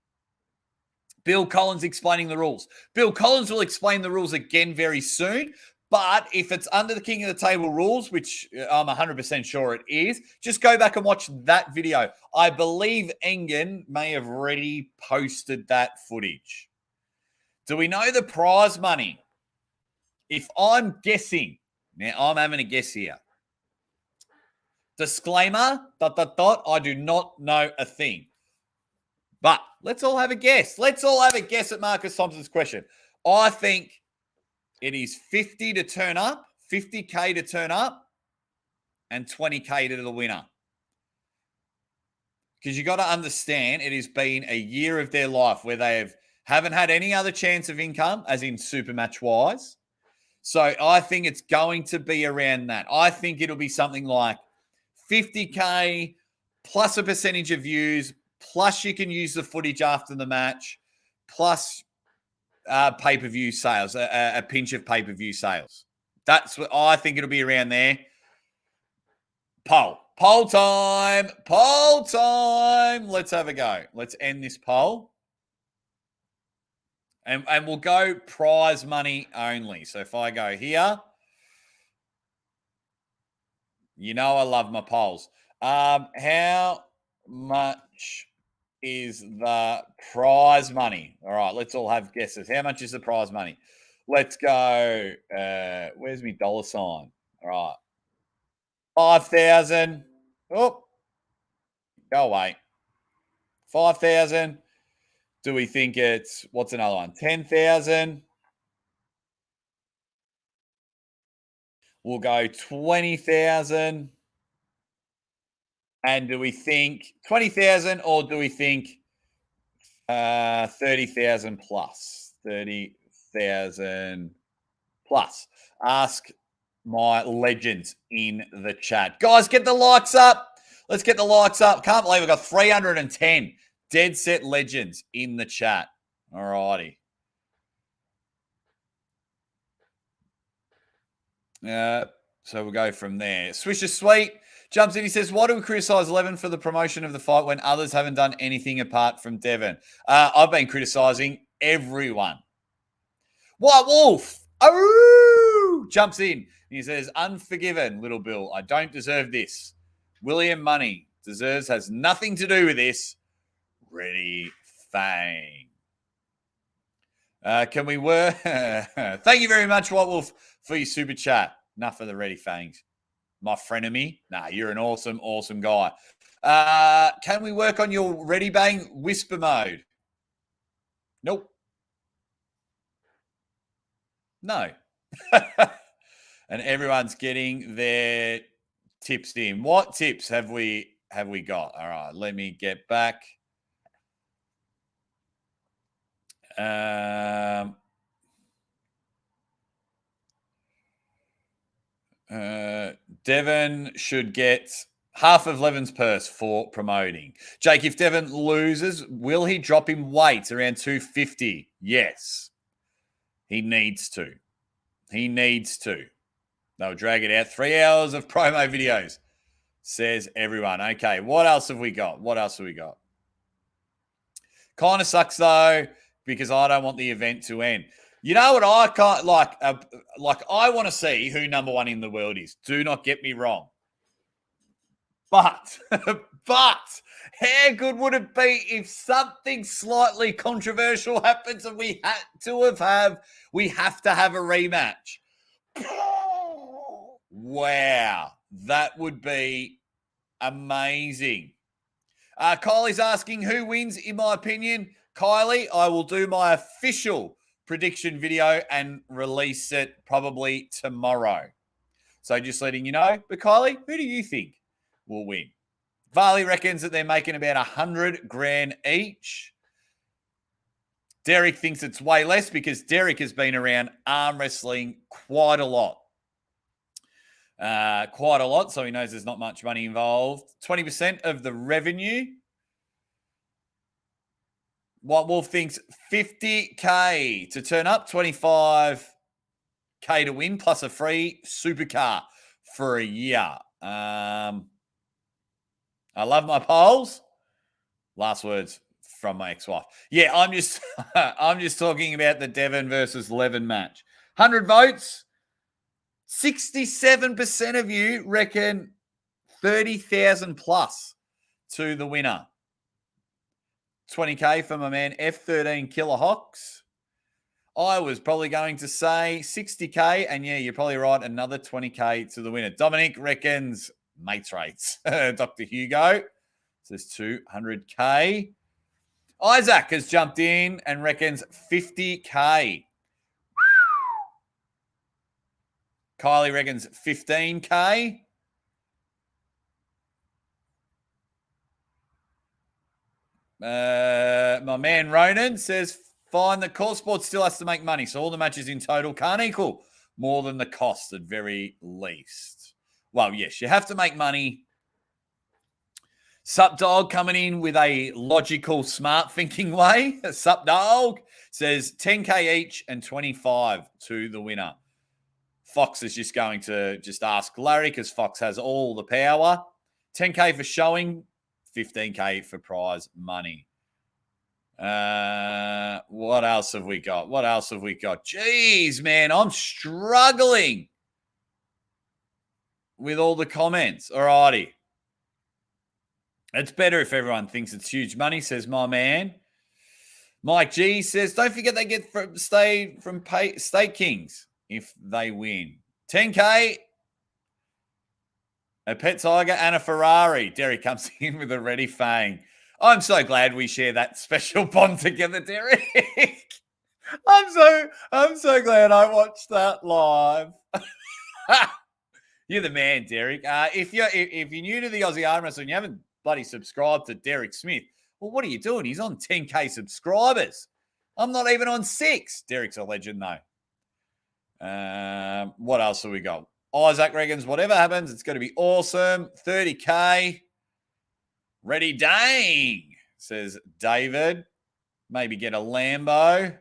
Bill Collins explaining the rules. Bill Collins will explain the rules again very soon. But if it's under the King of the Table rules, which I'm 100% sure it is, just go back and watch that video. I believe Engen may have already posted that footage. Do we know the prize money? If I'm guessing, now I'm having a guess here. Disclaimer, ... I do not know a thing. But let's all have a guess. Let's all have a guess at Marcus Thompson's question. I think it is 50 to turn up, 50K to turn up, and 20K to the winner. Because you got to understand, it has been a year of their life where they haven't had any other chance of income, as in super match wise. So I think it's going to be around that. I think it'll be something like 50K plus a percentage of views, plus you can use the footage after the match, plus pay-per-view sales, a pinch of pay-per-view sales. That's what I think it'll be around there. Poll time. Let's have a go. Let's end this poll. And we'll go prize money only. So if I go here, you know I love my polls. How much is the prize money? All right, let's all have guesses. How much is the prize money? Let's go. Where's my dollar sign? All right. 5,000. Oh, go away. 5,000. Do we think it's, what's another one? 10,000. We'll go 20,000. And do we think 20,000 or do we think 30,000 plus? 30,000 plus. Ask my legends in the chat. Guys, get the likes up. Let's get the likes up. Can't believe we got 310 Dead Set Legends in the chat. All righty. So we'll go from there. Swisher Sweet jumps in. He says, why do we criticise Levan for the promotion of the fight when others haven't done anything apart from Devon? I've been criticising everyone. White Wolf jumps in. He says, unforgiven, little Bill. I don't deserve this. William Money deserves, has nothing to do with this. Ready, Fang. Can we work? Thank you very much, White Wolf, for your super chat. Enough of the Ready Fangs. My frenemy. Nah, you're an awesome, awesome guy. Can we work on your Ready Bang whisper mode? Nope. No. And everyone's getting their tips in. What tips have we got? All right, let me get back. Devon should get half of Levan's purse for promoting. Jake, if Devon loses, will he drop in weight around 250? Yes. He needs to. He needs to. They'll drag it out. 3 hours of promo videos, says everyone. Okay, what else have we got? What else have we got? Kind of sucks, though, because I don't want the event to end. You know what I can't like? I want to see who number one in the world is. Do not get me wrong. But how good would it be if something slightly controversial happens and we have to have a rematch? Wow, that would be amazing. Kylie's asking who wins, in my opinion. Kylie, I will do my official prediction video and release it probably tomorrow. So just letting you know. But Kylie, who do you think will win? Varley reckons that they're making about 100 grand each. Derek thinks it's way less because Derek has been around arm wrestling quite a lot. So he knows there's not much money involved. 20% of the revenue. White Wolf thinks 50K to turn up, 25K to win, plus a free supercar for a year. I love my polls. Last words from my ex-wife. Yeah, I'm just talking about the Devon versus Levan match. 100 votes. 67% of you reckon 30,000 plus to the winner. 20K for my man F13 Killer Hawks. I was probably going to say 60K, and yeah, you're probably right, another 20K to the winner. Dominic reckons mates rates. Dr. Hugo says 200K. Isaac has jumped in and reckons 50K. Kylie reckons 15K. My man Ronan says, fine, the core sport still has to make money, so all the matches in total can't equal more than the cost at very least. Well, yes, you have to make money. Sup Dog coming in with a logical, smart thinking way. Sup Dog says 10K each and 25 to the winner. Fox is just going to just ask Larry because Fox has all the power. 10K for showing, 15K for prize money. What else have we got? Jeez, man, I'm struggling with all the comments. All righty. It's better if everyone thinks it's huge money, says my man. Mike G says, don't forget they get State Kings if they win. 10K, a pet tiger and a Ferrari. Derek comes in with a Ready Fang. I'm so glad we share that special bond together, Derek. I'm so glad I watched that live. You're the man, Derek. If you're new to the Aussie Arm Wrestling, you haven't bloody subscribed to Derek Smith. Well, what are you doing? He's on 10K subscribers. I'm not even on 6. Derek's a legend, though. What else have we got? Isaac reckons whatever happens, it's going to be awesome. 30K. Ready, dang, says David. Maybe get a Lambo.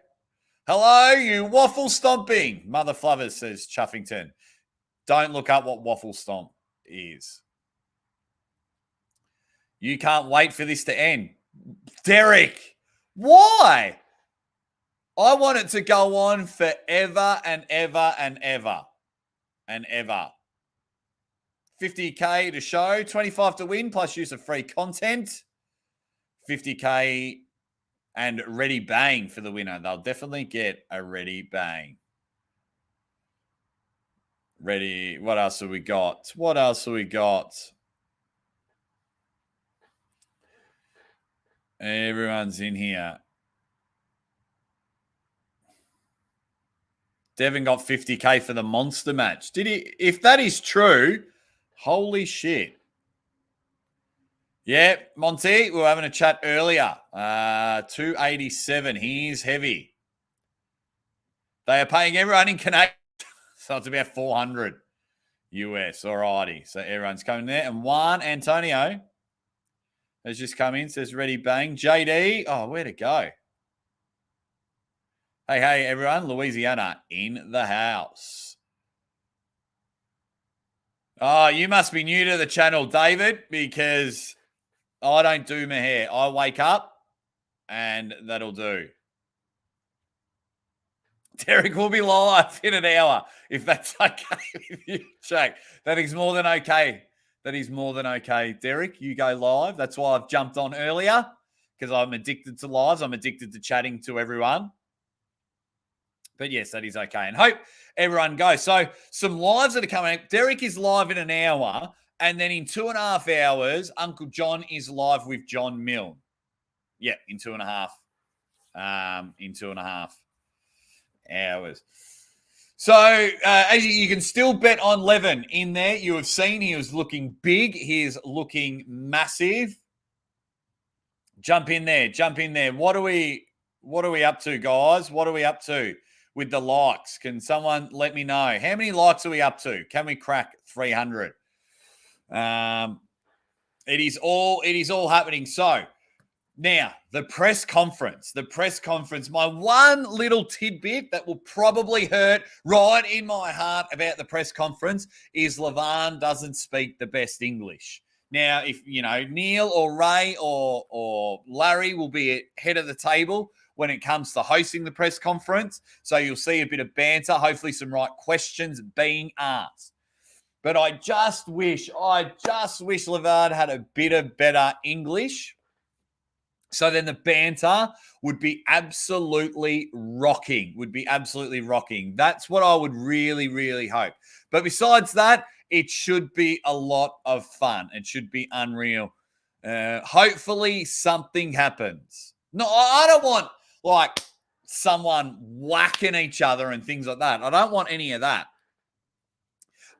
Hello, you waffle stomping. Mother flubbers, says Chuffington. Don't look up what waffle stomp is. You can't wait for this to end. Derek, why? I want it to go on forever and ever and ever and ever. 50K to show, 25 to win, plus use of free content. 50K and ready bang for the winner. They'll definitely get a ready bang. Ready. What else have we got? What else have we got? Everyone's in here. Devon got 50K for the monster match. Did he? If that is true, holy shit. Yeah, Monty, we were having a chat earlier. 287. He's heavy. They are paying everyone in Canadian. So it's about 400 US. Alrighty. So everyone's coming there. And Juan Antonio has just come in. Says ready, bang. JD. Oh, where'd it go? Hey, everyone. Louisiana in the house. Oh, you must be new to the channel, David, because I don't do my hair. I wake up and that'll do. Derek will be live in an hour, if that's okay with you, Jack. That is more than okay. That is more than okay. Derek, you go live. That's why I've jumped on earlier, because I'm addicted to lives. I'm addicted to chatting to everyone. But yes, that is okay. And hope everyone goes. So some lives that are coming out. Derek is live in an hour. And then in 2.5 hours, Uncle John is live with John Milne. Yeah, in 2.5. In 2.5 hours. So as you can still bet on Levan in there. You have seen he was looking big. He is looking massive. Jump in there. What are we up to, guys? What are we up to with the likes? Can someone let me know? How many likes are we up to? Can we crack 300? It is all happening. So now the press conference, my one little tidbit that will probably hurt right in my heart about the press conference is Levan doesn't speak the best English. Now, if Neil or Ray or Larry will be head of the table when it comes to hosting the press conference. So you'll see a bit of banter, hopefully some right questions being asked. But I just wish Levan had a bit of better English. So then the banter would be absolutely rocking. That's what I would really, really hope. But besides that, it should be a lot of fun. It should be unreal. Hopefully something happens. No, I don't want like someone whacking each other and things like that. I don't want any of that.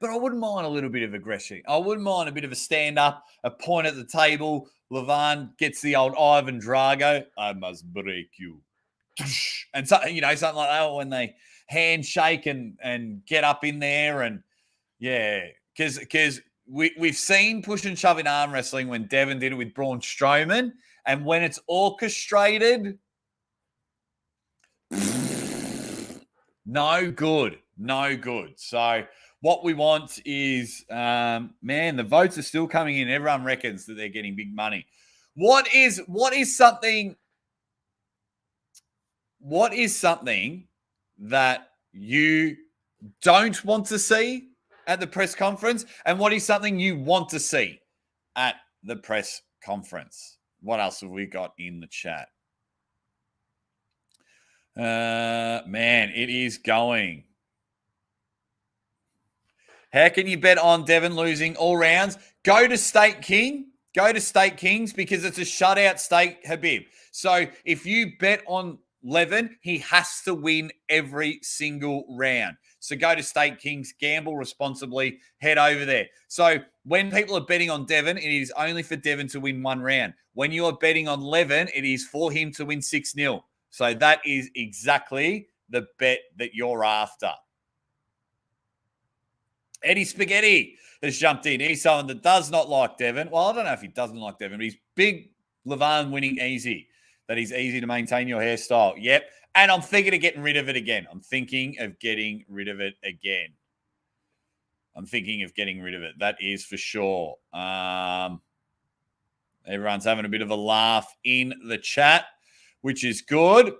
But I wouldn't mind a little bit of aggression. I wouldn't mind a bit of a stand-up, a point at the table. Levan gets the old Ivan Drago. I must break you. And so, something like that when they handshake and get up in there. And, yeah, because we've seen push and shove in arm wrestling when Devon did it with Braun Strowman. And when it's orchestrated, no good. So what we want is, the votes are still coming in. Everyone reckons that they're getting big money. What is something that you don't want to see at the press conference? And what is something you want to see at the press conference? What else have we got in the chat? It is going. How can you bet on Devon losing all rounds? Go to State King. Go to State Kings because it's a shutout State Habib. So if you bet on Levan, he has to win every single round. So go to State Kings, gamble responsibly, head over there. So when people are betting on Devon, it is only for Devon to win one round. When you are betting on Levan, it is for him to win 6-0. So that is exactly the bet that you're after. Eddie Spaghetti has jumped in. He's someone that does not like Devon. Well, I don't know if he doesn't like Devon, but he's big Levan winning easy. That he's easy to maintain your hairstyle. Yep. And I'm thinking of getting rid of it again. I'm thinking of getting rid of it. That is for sure. Everyone's having a bit of a laugh in the chat, which is good.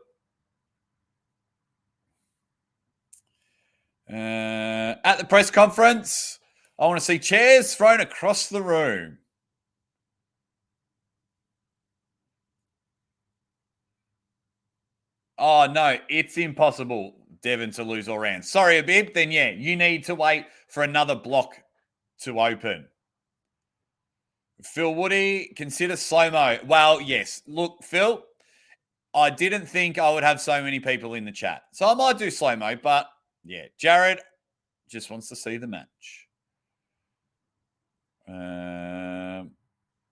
At the press conference, I want to see chairs thrown across the room. Oh, no, it's impossible, Devon, to lose all round. Sorry, Abib. Then, yeah, you need to wait for another block to open. Phil Woody, consider slow-mo. Well, yes. Look, Phil, I didn't think I would have so many people in the chat. So I might do slow-mo, but, yeah, Jared just wants to see the match.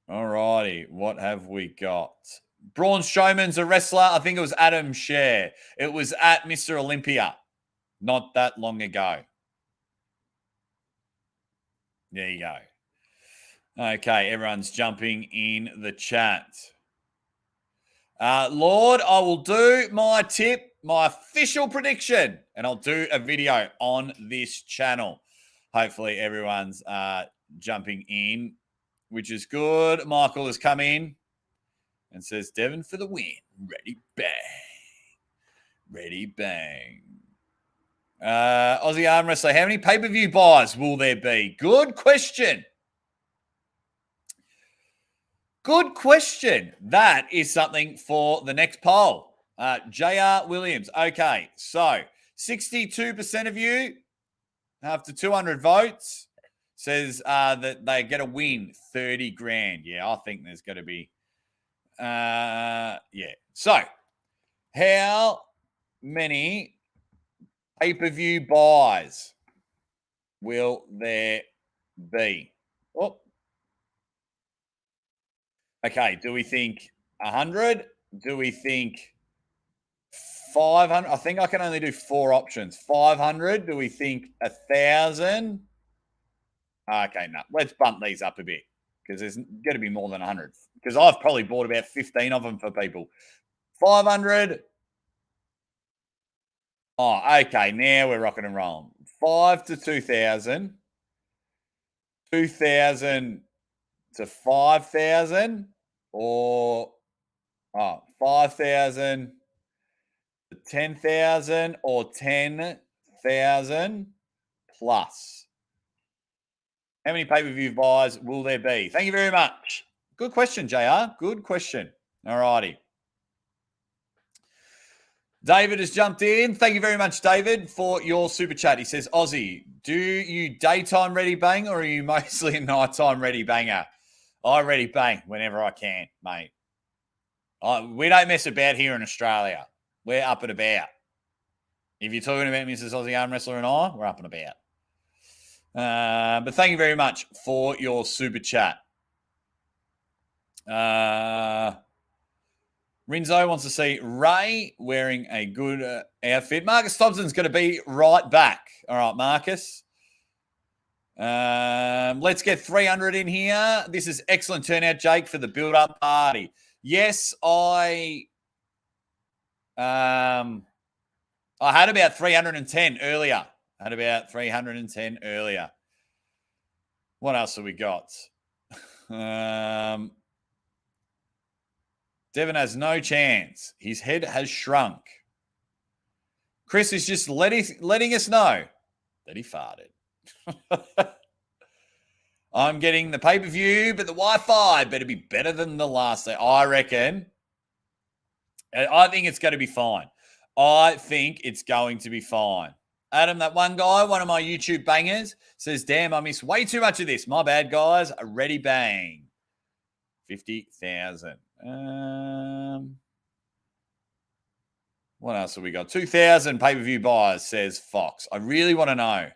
All righty, what have we got? Braun Strowman's a wrestler. I think it was Adam Scher. It was at Mr. Olympia not that long ago. There you go. Okay, everyone's jumping in the chat. Lord, I will do my tip, my official prediction, and I'll do a video on this channel. Hopefully everyone's jumping in, which is good. Michael has come in and says, Devon for the win. Ready, bang. Ready, bang. Aussie Arm Wrestler, how many pay-per-view buys will there be? Good question. Good question. That is something for the next poll. J.R. Williams. Okay, so 62% of you, after 200 votes, says that they get a win 30 grand. Yeah, I think there's going to be, yeah. So, how many pay-per-view buys will there be? Oh. Okay, do we think 100? Do we think 500? I think I can only do 4 options. 500? Do we think 1,000? Okay, no. Let's bump these up a bit because there's going to be more than 100. Because I've probably bought about 15 of them for people. 500. Oh, okay. Now we're rocking and rolling. 5 to 2,000. 2,000 to 5,000. Or 5,000 to 10,000 or 10,000 plus. How many pay-per-view buys will there be? Thank you very much. Good question, JR. Good question. All righty. David has jumped in. Thank you very much, David, for your super chat. He says, Aussie, do you daytime ready bang or are you mostly a nighttime ready banger? I ready bang whenever I can, mate. We don't mess about here in Australia. We're up and about. If you're talking about Mrs. Aussie Arm Wrestler and I, we're up and about. But thank you very much for your super chat. Rinzo wants to see Ray wearing a good outfit. Marcus Thompson's going to be right back. All right, Marcus. Let's get 300 in here. This is excellent turnout, Jake, for the build-up party. Yes, I had about 310 earlier. What else have we got? Devon has no chance. His head has shrunk. Chris is just letting us know that he farted. I'm getting the pay-per-view, but the Wi-Fi better be better than the last day. I reckon. I think it's going to be fine. Adam, that one guy, one of my YouTube bangers, says, damn, I missed way too much of this. My bad, guys. Ready, bang. 50,000. What else have we got? 2,000 pay-per-view buyers, says Fox. I really want to know.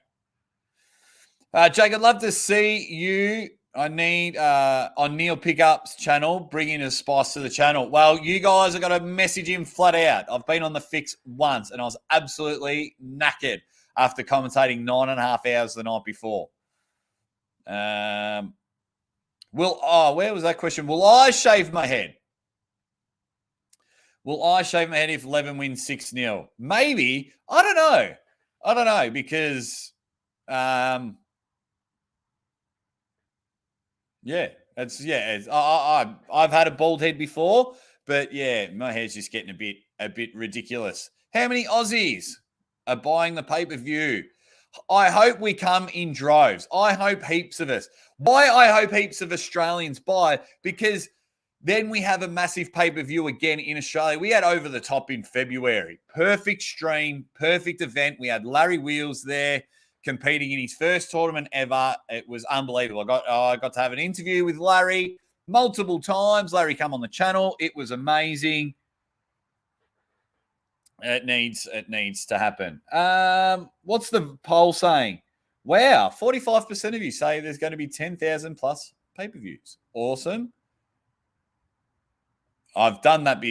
Jake, I'd love to see you. I need on Neil Pickup's channel, bringing a spice to the channel. Well, you guys have got to message him flat out. I've been on the fix once and I was absolutely knackered after commentating 9.5 hours the night before. Where was that question? Will I shave my head? Will I shave my head if Levan wins 6-0? Maybe. I don't know because, I've had a bald head before, but yeah, my hair's just getting a bit ridiculous. How many Aussies are buying the pay-per-view? I hope we come in droves. I hope heaps of us. Why I hope heaps of Australians buy? Because then we have a massive pay-per-view again in Australia. We had Over the Top in February. Perfect stream, perfect event. We had Larry Wheels there competing in his first tournament ever. It was unbelievable. I got to have an interview with Larry multiple times. Larry come on the channel. It was amazing. It needs to happen. What's the poll saying? Wow, 45% of you say there's going to be 10,000 plus pay-per-views. Awesome. I've done that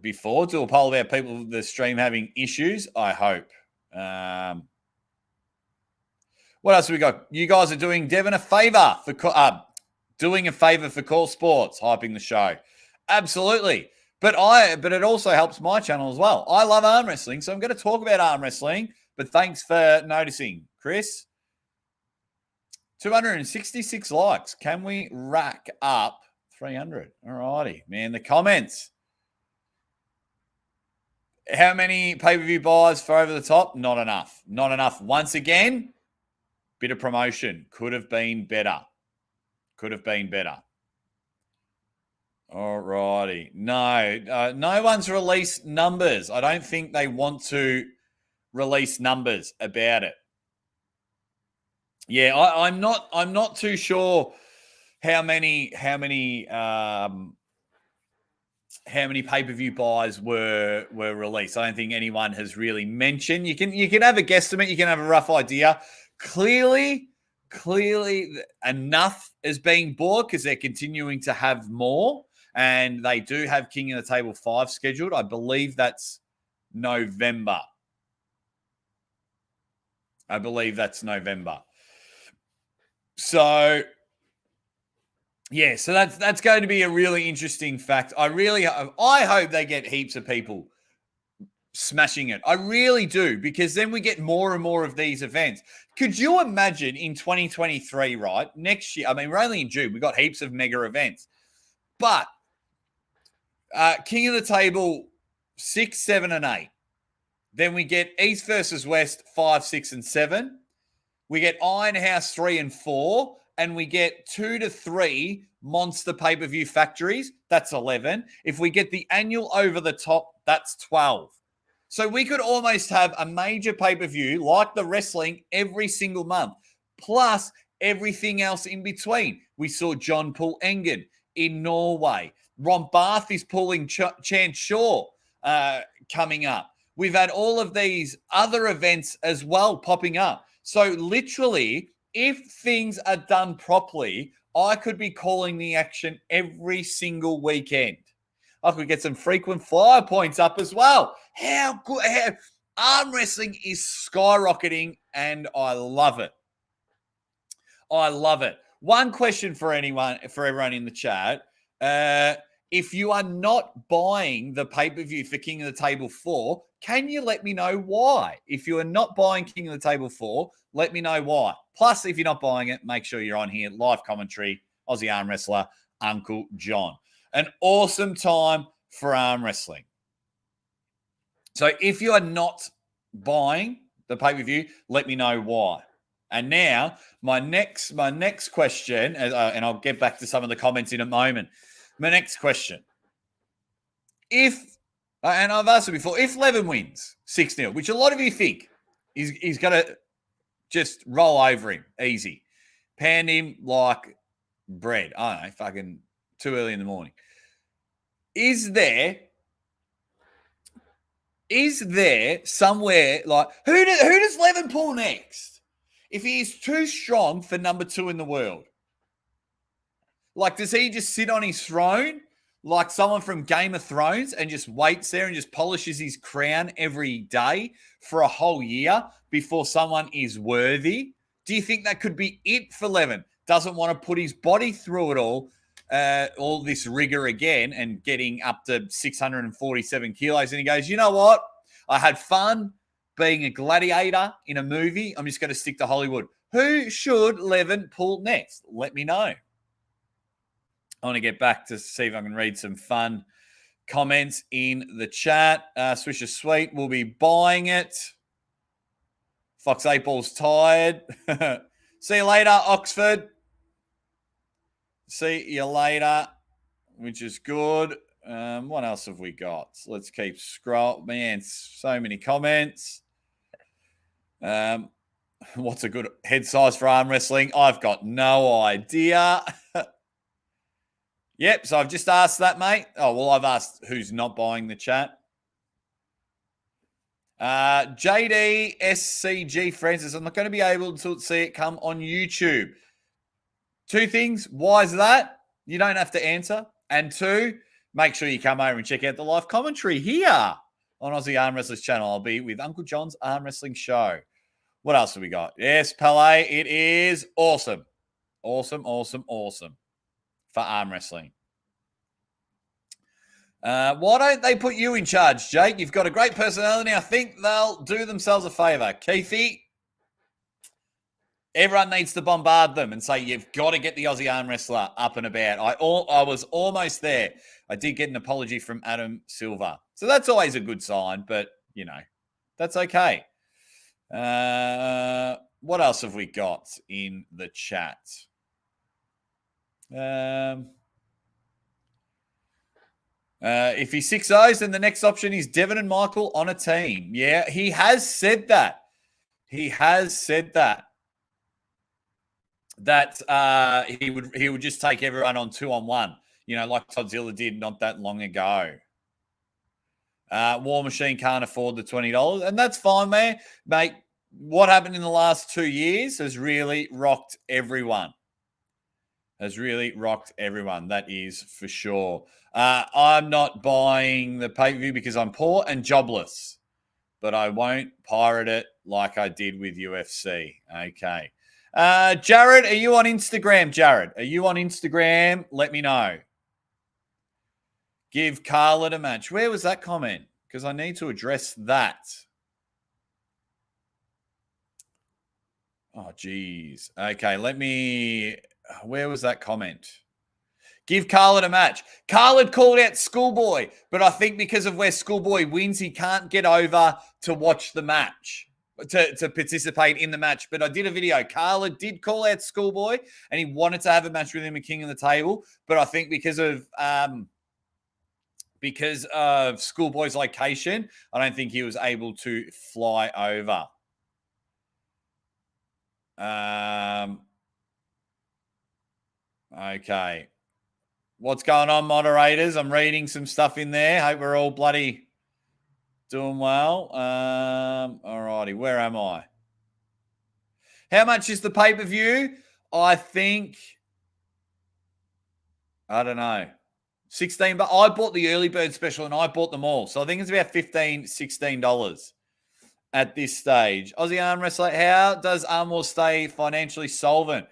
before. Do a poll about people the stream having issues. I hope. What else have we got? You guys are doing Devon a favor for Call Sports, hyping the show. Absolutely. But it also helps my channel as well. I love arm wrestling, so I'm going to talk about arm wrestling. But thanks for noticing, Chris. 266 likes. Can we rack up 300? All righty, man. The comments. How many pay-per-view buys for Over the Top? Not enough. Not enough. Once again, bit of promotion. Could have been better. All righty. No, no one's released numbers. I don't think they want to release numbers about it. Yeah, I'm not too sure how many pay-per-view buys were released. I don't think anyone has really mentioned. You can have a guesstimate, you can have a rough idea. Clearly enough is being bought because they're continuing to have more. And they do have King of the Table 5 scheduled. I believe that's November. So, yeah, so that's going to be a really interesting fact. I hope they get heaps of people smashing it. I really do, because then we get more and more of these events. Could you imagine in 2023, right? Next year, I mean, we're only in June. We got heaps of mega events. But King of the Table 6, 7, and 8. Then we get East versus West 5, 6, and 7. We get Iron House 3 and 4. And we get 2 to 3 monster pay-per-view factories. That's 11. If we get the annual Over the Top, that's 12. So we could almost have a major pay-per-view like the wrestling every single month, plus everything else in between. We saw John pull Engen in Norway. Ron Barth is pulling Chance Shaw coming up. We've had all of these other events as well popping up. So literally, if things are done properly, I could be calling the action every single weekend. I could get some frequent flyer points up as well. How good! Arm wrestling is skyrocketing, and I love it. One question for everyone in the chat. If you are not buying the pay-per-view for King of the Table 4, can you let me know why? If you are not buying King of the Table 4, let me know why. Plus, if you're not buying it, make sure you're on here. Live commentary, Aussie arm wrestler, Uncle John. An awesome time for arm wrestling. So if you are not buying the pay-per-view, let me know why. And now, my next question, and I'll get back to some of the comments in a moment. My next question. And I've asked it before, if Levan wins 6-0, which a lot of you think he's going to just roll over him easy, pound him like bread. I don't know, fucking too early in the morning. Is there somewhere like who does Levan pull next? If he is too strong for number 2 in the world, like does he just sit on his throne? like someone from Game of Thrones and just waits there and just polishes his crown every day for a whole year before someone is worthy? Do you think that could be it for Levan? Doesn't want to put his body through it all this rigor again and getting up to 647 kilos. And he goes, you know what? I had fun being a gladiator in a movie. I'm just going to stick to Hollywood. Who should Levan pull next? Let me know. I want to get back to see if I can read some fun comments in the chat. Swisher Sweet will be buying it. Fox 8 Ball's tired. See you later, Oxford. See you later, which is good. What else have we got? Let's keep scrolling. Man, so many comments. What's a good head size for arm wrestling? I've got no idea. Yep, so I've just asked that, mate. Oh, well, I've asked who's not buying the chat. JD SCG Francis, I'm not going to be able to see it come on YouTube. Two things. Why is that? You don't have to answer. And two, make sure you come over and check out the live commentary here on Aussie Arm Wrestlers channel. I'll be with Uncle John's Arm Wrestling Show. What else have we got? Yes, Pele, it is awesome. Awesome for arm wrestling. Why don't they put you in charge, Jake? You've got a great personality. I think they'll do themselves a favor. Keithy, everyone needs to bombard them and say, you've got to get the Aussie arm wrestler up and about. I was almost there. I did get an apology from Adam Silver. So that's always a good sign, but, you know, that's okay. What else have we got in the chat? If he's 6-0s, then the next option is Devon and Michael on a team. Yeah, he has said that. He would just take everyone on 2-on-1, you know, like Toddzilla did not that long ago. War Machine can't afford the $20, and that's fine, man. Mate, what happened in the last 2 years has really rocked everyone. That is for sure. I'm not buying the pay-per-view because I'm poor and jobless, but I won't pirate it like I did with UFC. Okay. Jared, are you on Instagram, Jared? Are you on Instagram? Let me know. Give Carlett a match. Where was that comment? Because I need to address that. Oh, geez. Okay, where was that comment? Give Carlett a match. Carlett called out Schoolboy, but I think because of where Schoolboy wins, he can't get over to watch the match, to participate in the match. But I did a video. Carlett did call out Schoolboy, and he wanted to have a match with him at King of the Table. But I think because of Schoolboy's location, I don't think he was able to fly over. Okay. What's going on, moderators? I'm reading some stuff in there. Hope we're all bloody doing well. All righty. Where am I? How much is the pay-per-view? I don't know. 16, but I bought the early bird special and I bought them all. So I think it's about $15, $16 at this stage. Aussie Arm Wrestler, how does Arm Wars stay financially solvent?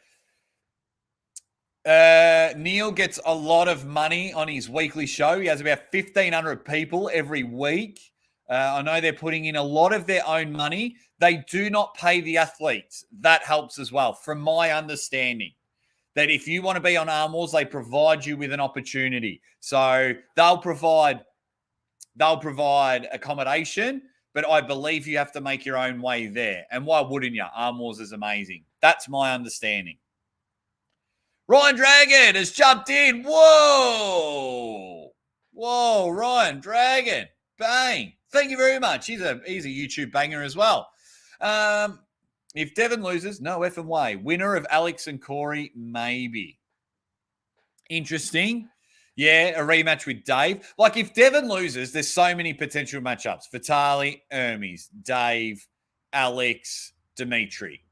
Neil gets a lot of money on his weekly show. He has about 1,500 people every week. I know they're putting in a lot of their own money. They do not pay the athletes. That helps as well, from my understanding. That if you want to be on Arm Wars, they provide you with an opportunity. So they'll provide accommodation, but I believe you have to make your own way there. And why wouldn't you? Arm Wars is amazing. That's my understanding. Ryan Dragon has jumped in. Whoa, Ryan Dragon. Bang. Thank you very much. He's a YouTube banger as well. If Devon loses, no effing way. Winner of Alex and Corey, maybe. Interesting. Yeah, a rematch with Dave. Like, if Devon loses, there's so many potential matchups. Vitali, Hermes, Dave, Alex, Dimitri.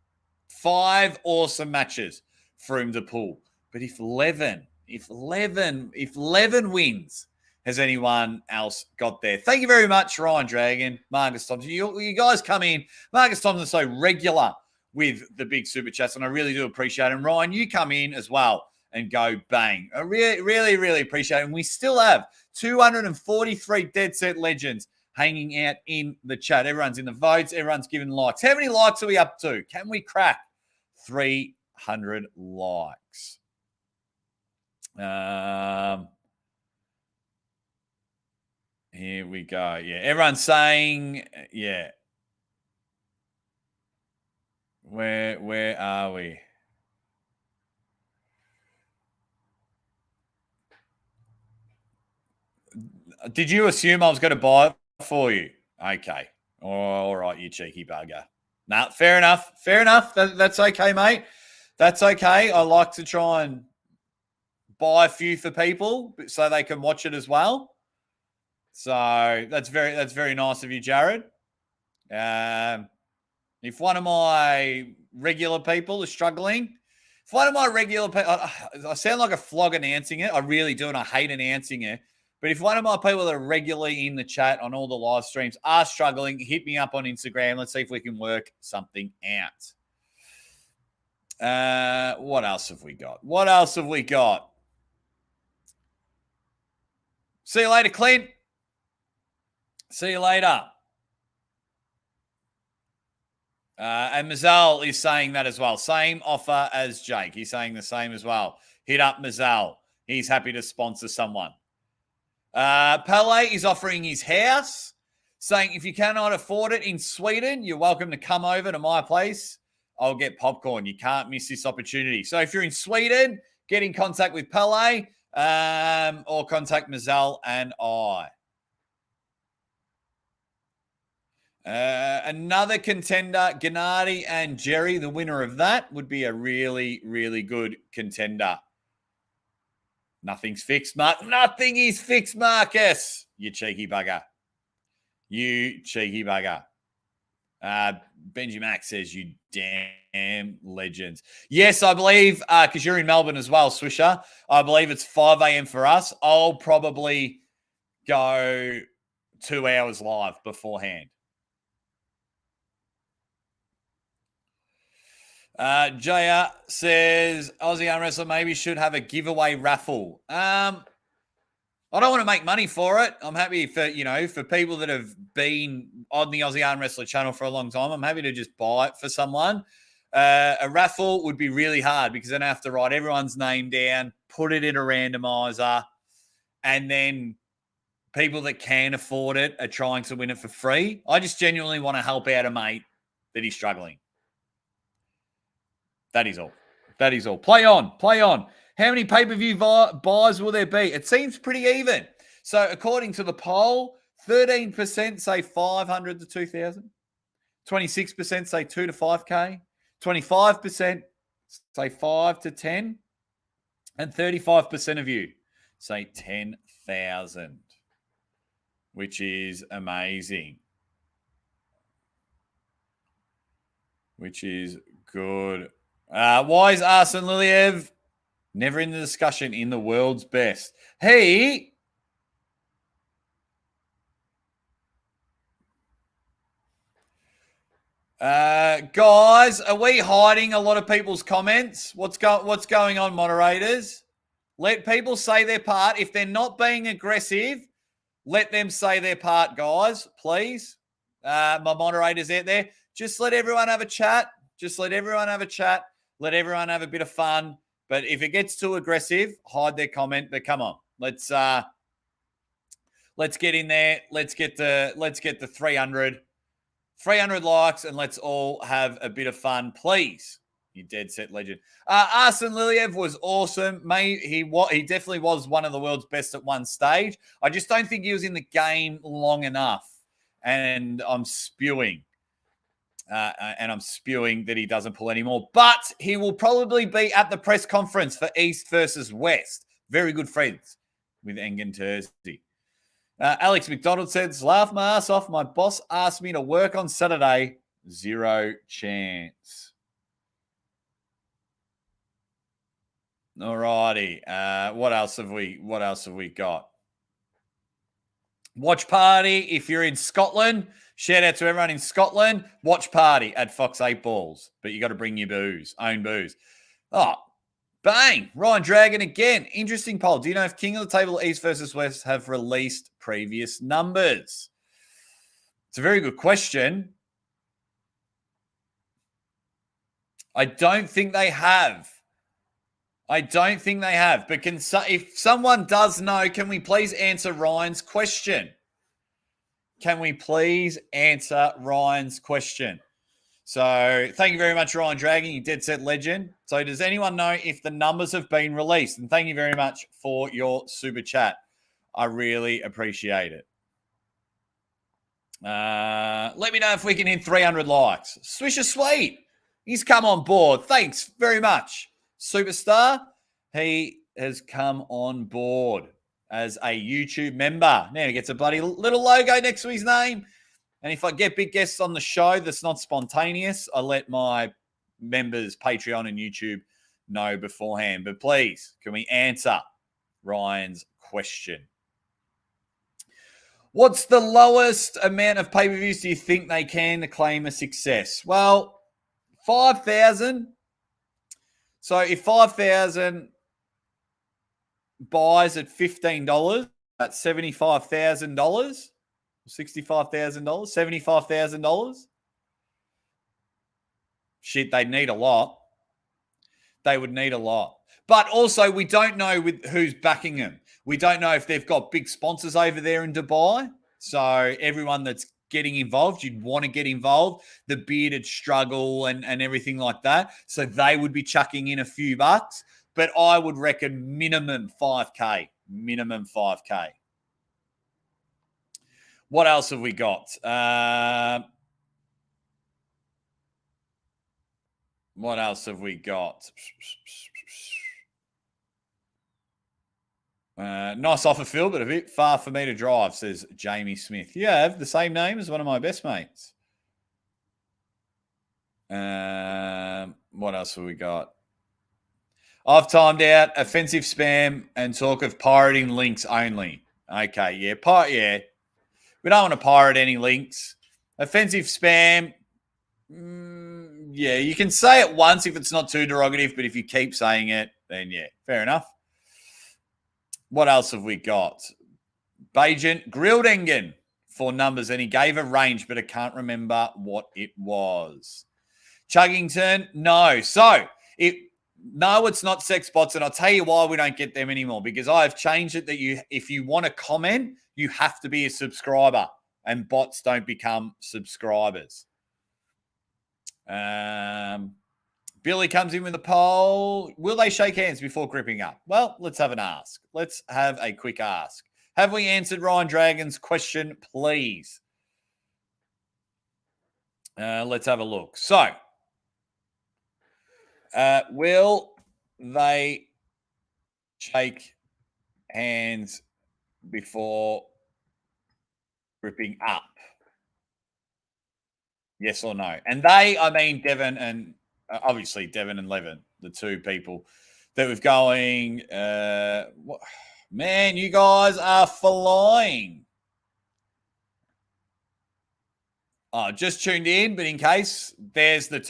5 awesome matches for him to pull. But if Levan if Levan wins, has anyone else got there? Thank you very much, Ryan Dragon, Marcus Thompson. You guys come in. Marcus Thompson's so regular with the big super chats, and I really do appreciate it. And Ryan, you come in as well and go bang. I really, really, really appreciate it. And we still have 243 Dead Set Legends hanging out in the chat. Everyone's in the votes. Everyone's giving likes. How many likes are we up to? Can we crack 300 likes? Here we go. Yeah, everyone's saying, yeah. Where are we? Did you assume I was going to buy it for you? Okay. All right, you cheeky bugger. Nah, fair enough. Fair enough. That's okay, mate. That's okay. I like to try and buy a few for people so they can watch it as well. So that's very nice of you, Jared. If one of my regular people is struggling, if one of my regular people, I sound like a flog announcing it. I really do, and I hate announcing it. But if one of my people that are regularly in the chat on all the live streams are struggling, hit me up on Instagram. Let's see if we can work something out. What else have we got? See you later, Clint. See you later. And Mazzal is saying that as well. Same offer as Jake. He's saying the same as well. Hit up Mazzal. He's happy to sponsor someone. Pele is offering his house, saying if you cannot afford it in Sweden, you're welcome to come over to my place. I'll get popcorn. You can't miss this opportunity. So if you're in Sweden, get in contact with Pele or contact Mazzal and I. Another contender, Gennady and Jerry, the winner of that, would be a really, really good contender. Nothing's fixed, Mark. Nothing is fixed, Marcus. You cheeky bugger. Benji Mac says, you damn legends. Yes, I believe, because you're in Melbourne as well, Swisher, I believe it's 5 a.m. for us. I'll probably go 2 hours live beforehand. JR says Aussie Arm Wrestler maybe should have a giveaway raffle. I don't want to make money for it. I'm happy for people that have been on the Aussie Arm Wrestler channel for a long time. I'm happy to just buy it for someone. A raffle would be really hard because then I have to write everyone's name down, put it in a randomizer, and then people that can afford it are trying to win it for free. I just genuinely want to help out a mate that is struggling. That is all. Play on. How many pay-per-view buys will there be? It seems pretty even. So according to the poll, 13% say 500 to 2,000. 26% say 2 to 5K. 25% say 5 to 10. And 35% of you say 10,000, which is amazing. Which is good. Why is Arsene Liliev never in the discussion in the world's best? Guys, are we hiding a lot of people's comments? What's going on, moderators? Let people say their part. If they're not being aggressive, let them say their part, guys, please. My moderators out there, just let everyone have a chat. Let everyone have a bit of fun. But if it gets too aggressive, hide their comment. But come on, let's get in there. Let's get the 300 likes, and let's all have a bit of fun, please. You dead set legend. Arsene Liliev was awesome, mate. He definitely was one of the world's best at one stage. I just don't think he was in the game long enough, and I'm spewing. That he doesn't pull anymore. But he will probably be at the press conference for East versus West. Very good friends with Engen Thursday. Alex McDonald says, laugh my ass off. My boss asked me to work on Saturday. Zero chance. Alrighty. What else have we got? Watch party. If you're in Scotland, shout out to everyone in Scotland. Watch party at Fox 8 Balls. But you got to bring your booze, own booze. Oh, bang. Ryan Dragon again. Interesting poll. Do you know if King of the Table East versus West have released previous numbers? It's a very good question. I don't think they have. But if someone does know, can we please answer Ryan's question? So thank you very much, Ryan Dragon. You dead set legend. So does anyone know if the numbers have been released? And thank you very much for your super chat. I really appreciate it. Let me know if we can hit 300 likes. Swisher Sweet. He's come on board. Thanks very much, Superstar. He has come on board as a YouTube member. Now he gets a bloody little logo next to his name. And if I get big guests on the show that's not spontaneous, I let my members, Patreon and YouTube, know beforehand. But please, can we answer Ryan's question? What's the lowest amount of pay-per-views do you think they can to claim a success? Well, 5,000. So if 5,000 buys at $15, that's $75,000, $65,000, $75,000. Shit, they'd need a lot. They would need a lot. But also, we don't know who's backing them. We don't know if they've got big sponsors over there in Dubai. So everyone that's getting involved, you'd want to get involved. The bearded struggle and everything like that. So they would be chucking in a few bucks. But I would reckon minimum 5K. Minimum 5K. What else have we got? What else have we got? Nice offer, Phil, but a bit far for me to drive, says Jamie Smith. You have the same name as one of my best mates. What else have we got? I've timed out offensive spam and talk of pirating links only. Okay, yeah. We don't want to pirate any links. Offensive spam, yeah, you can say it once if it's not too derogative, but if you keep saying it, then yeah, fair enough. What else have we got? Bajent grilled Engen for numbers, and he gave a range, but I can't remember what it was. Chuggington, no. So, it's not sex bots, and I'll tell you why we don't get them anymore, because I have changed it that if you want to comment, you have to be a subscriber, and bots don't become subscribers. Billy comes in with a poll. Will they shake hands before gripping up? Well, let's have an ask. Let's have a quick ask. Have we answered Ryan Dragon's question, please? Let's have a look. So, will they shake hands before gripping up? Yes or no? And I mean Devon and obviously Devon and Levan, the two people that we've going. Man, you guys are flying. Oh, just tuned in, but in case, there's the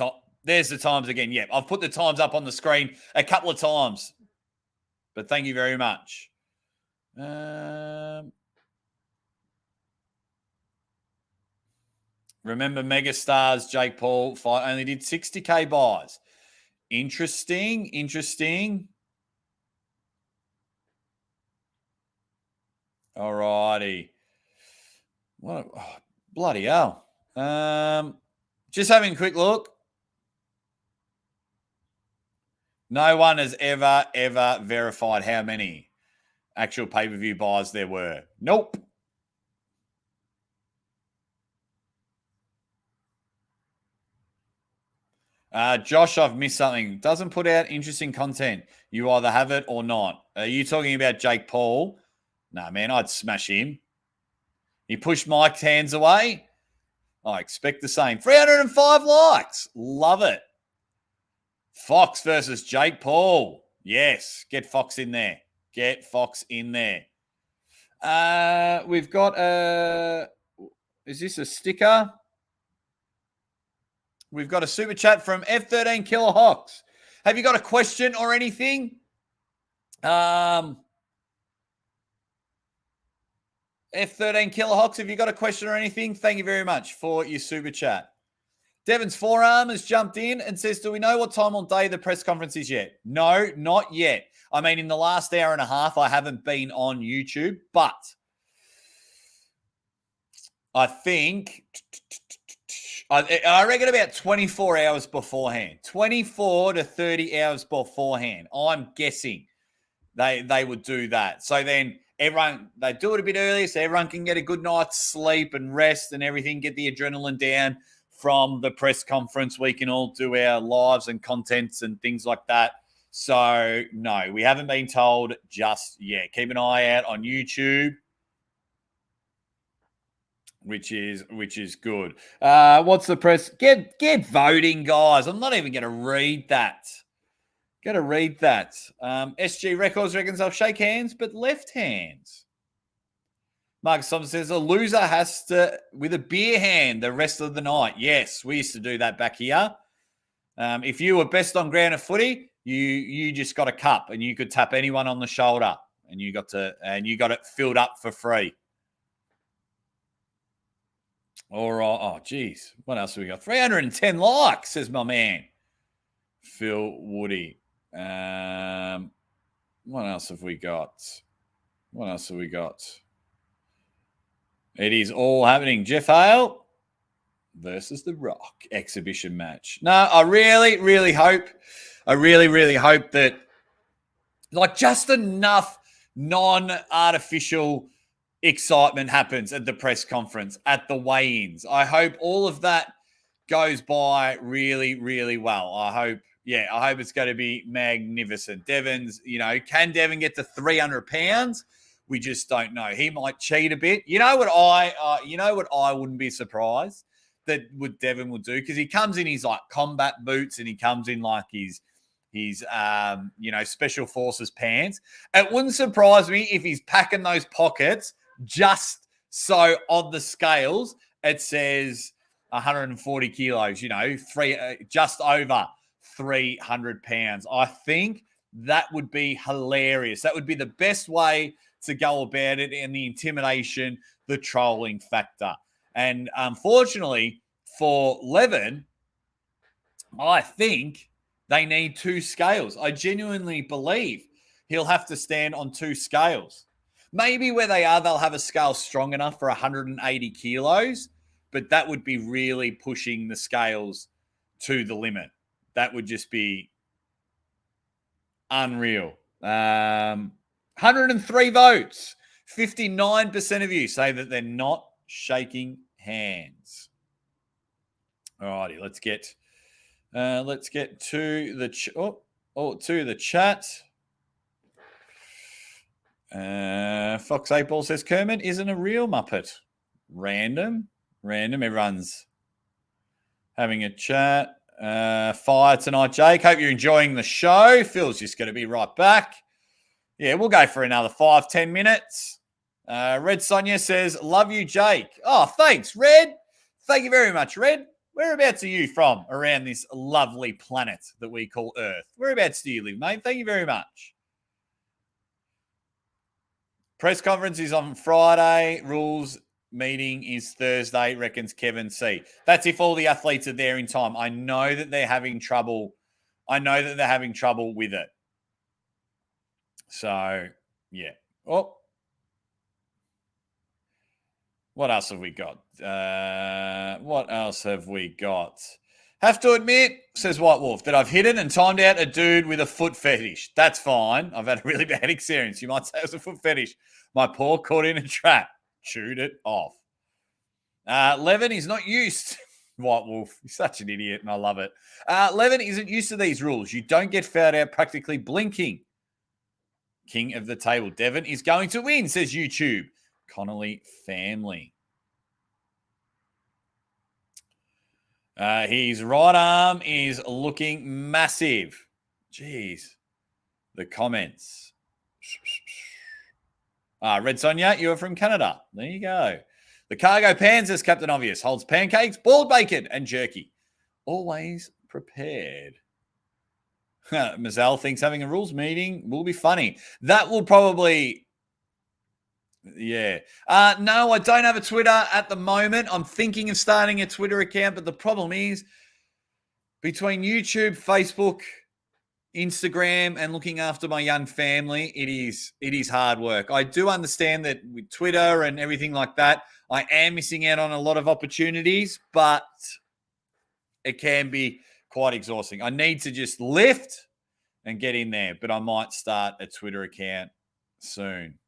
times again. Yeah, I've put the times up on the screen a couple of times. But thank you very much. Remember Megastars, Jake Paul fight only did 60K buys. Interesting. All righty. What? Oh, bloody hell. Just having a quick look. No one has ever verified how many actual pay-per-view buys there were. Nope. Josh, I've missed something. Doesn't put out interesting content. You either have it or not. Are you talking about Jake Paul? Nah, man, I'd smash him. He pushed Mike's hands away. I expect the same. 305 likes. Love it. Fox versus Jake Paul. Yes, get Fox in there. Get Fox in there. We've got is this a sticker? We've got a super chat from F13 Killer Hawks. Have you got a question or anything? F13 Killer Hawks, have you got a question or anything? Thank you very much for your super chat. Devon's forearm has jumped in and says, do we know what time on day the press conference is yet? No, not yet. I mean, in the last hour and a half, I haven't been on YouTube, but I think I reckon about 24 hours beforehand, 24 to 30 hours beforehand. I'm guessing they would do that. So then they do it a bit earlier so everyone can get a good night's sleep and rest and everything, get the adrenaline down from the press conference. We can all do our lives and contents and things like that. So, no, we haven't been told just yet. Keep an eye out on YouTube, which is good. What's the press? Get voting, guys. I'm not even going to read that. SG Records reckons I'll shake hands, but left hands. Marcus Thompson says a loser has to, with a beer hand the rest of the night. Yes, we used to do that back here. If you were best on ground of footy, you just got a cup and you could tap anyone on the shoulder and you got it filled up for free. All right. Oh, geez. What else have we got? 310 likes, says my man, Phil Woody. What else have we got? It is all happening. Jeff Hale versus The Rock exhibition match. No, I really, really hope that like just enough non-artificial excitement happens at the press conference, at the weigh-ins. I hope all of that goes by really, really well. I hope it's going to be magnificent. Devon's, can Devon get to 300 pounds? We just don't know. He might cheat a bit. You know what I wouldn't be surprised that what Devon would do, because he comes in his like combat boots and he comes in like his special forces pants. It wouldn't surprise me if he's packing those pockets just so on the scales it says 140 kilos. Just over 300 pounds. I think that would be hilarious. That would be the best way to go about it, and the intimidation, the trolling factor. And unfortunately for Levan, I think they need two scales. I genuinely believe he'll have to stand on two scales. Maybe where they are, they'll have a scale strong enough for 180 kilos, but that would be really pushing the scales to the limit. That would just be unreal. 103 votes. 59% of you say that they're not shaking hands. All righty, let's get to the chat. Fox 8 Ball says Kermit isn't a real Muppet. Random. Everyone's having a chat. Fire tonight, Jake. Hope you're enjoying the show. Phil's just going to be right back. Yeah, we'll go for another 5-10 minutes. Red Sonia says, love you, Jake. Oh, thanks, Red. Thank you very much, Red. Whereabouts are you from around this lovely planet that we call Earth? Whereabouts do you live, mate? Thank you very much. Press conference is on Friday. Rules meeting is Thursday, reckons Kevin C. That's if all the athletes are there in time. I know that they're having trouble. With it. So, yeah. Oh. What else have we got? Have to admit, says White Wolf, that I've hidden and timed out a dude with a foot fetish. That's fine. I've had a really bad experience. You might say it was a foot fetish. My paw caught in a trap. Chewed it off. Levan is not used. White Wolf. He's such an idiot, and I love it. Levan isn't used to these rules. You don't get fouled out practically blinking. King of the table. Devon is going to win, says YouTube. Connolly family. His right arm is looking massive. Jeez. the comments. Red Sonia, you are from Canada. There you go. The Cargo Panzers, Captain Obvious, holds pancakes, boiled bacon, and jerky. Always prepared. Mazel thinks having a rules meeting will be funny. That will probably... Yeah. No, I don't have a Twitter at the moment. I'm thinking of starting a Twitter account, but the problem is between YouTube, Facebook, Instagram, and looking after my young family, it is hard work. I do understand that with Twitter and everything like that, I am missing out on a lot of opportunities, but it can be quite exhausting. I need to just lift and get in there, but I might start a Twitter account soon.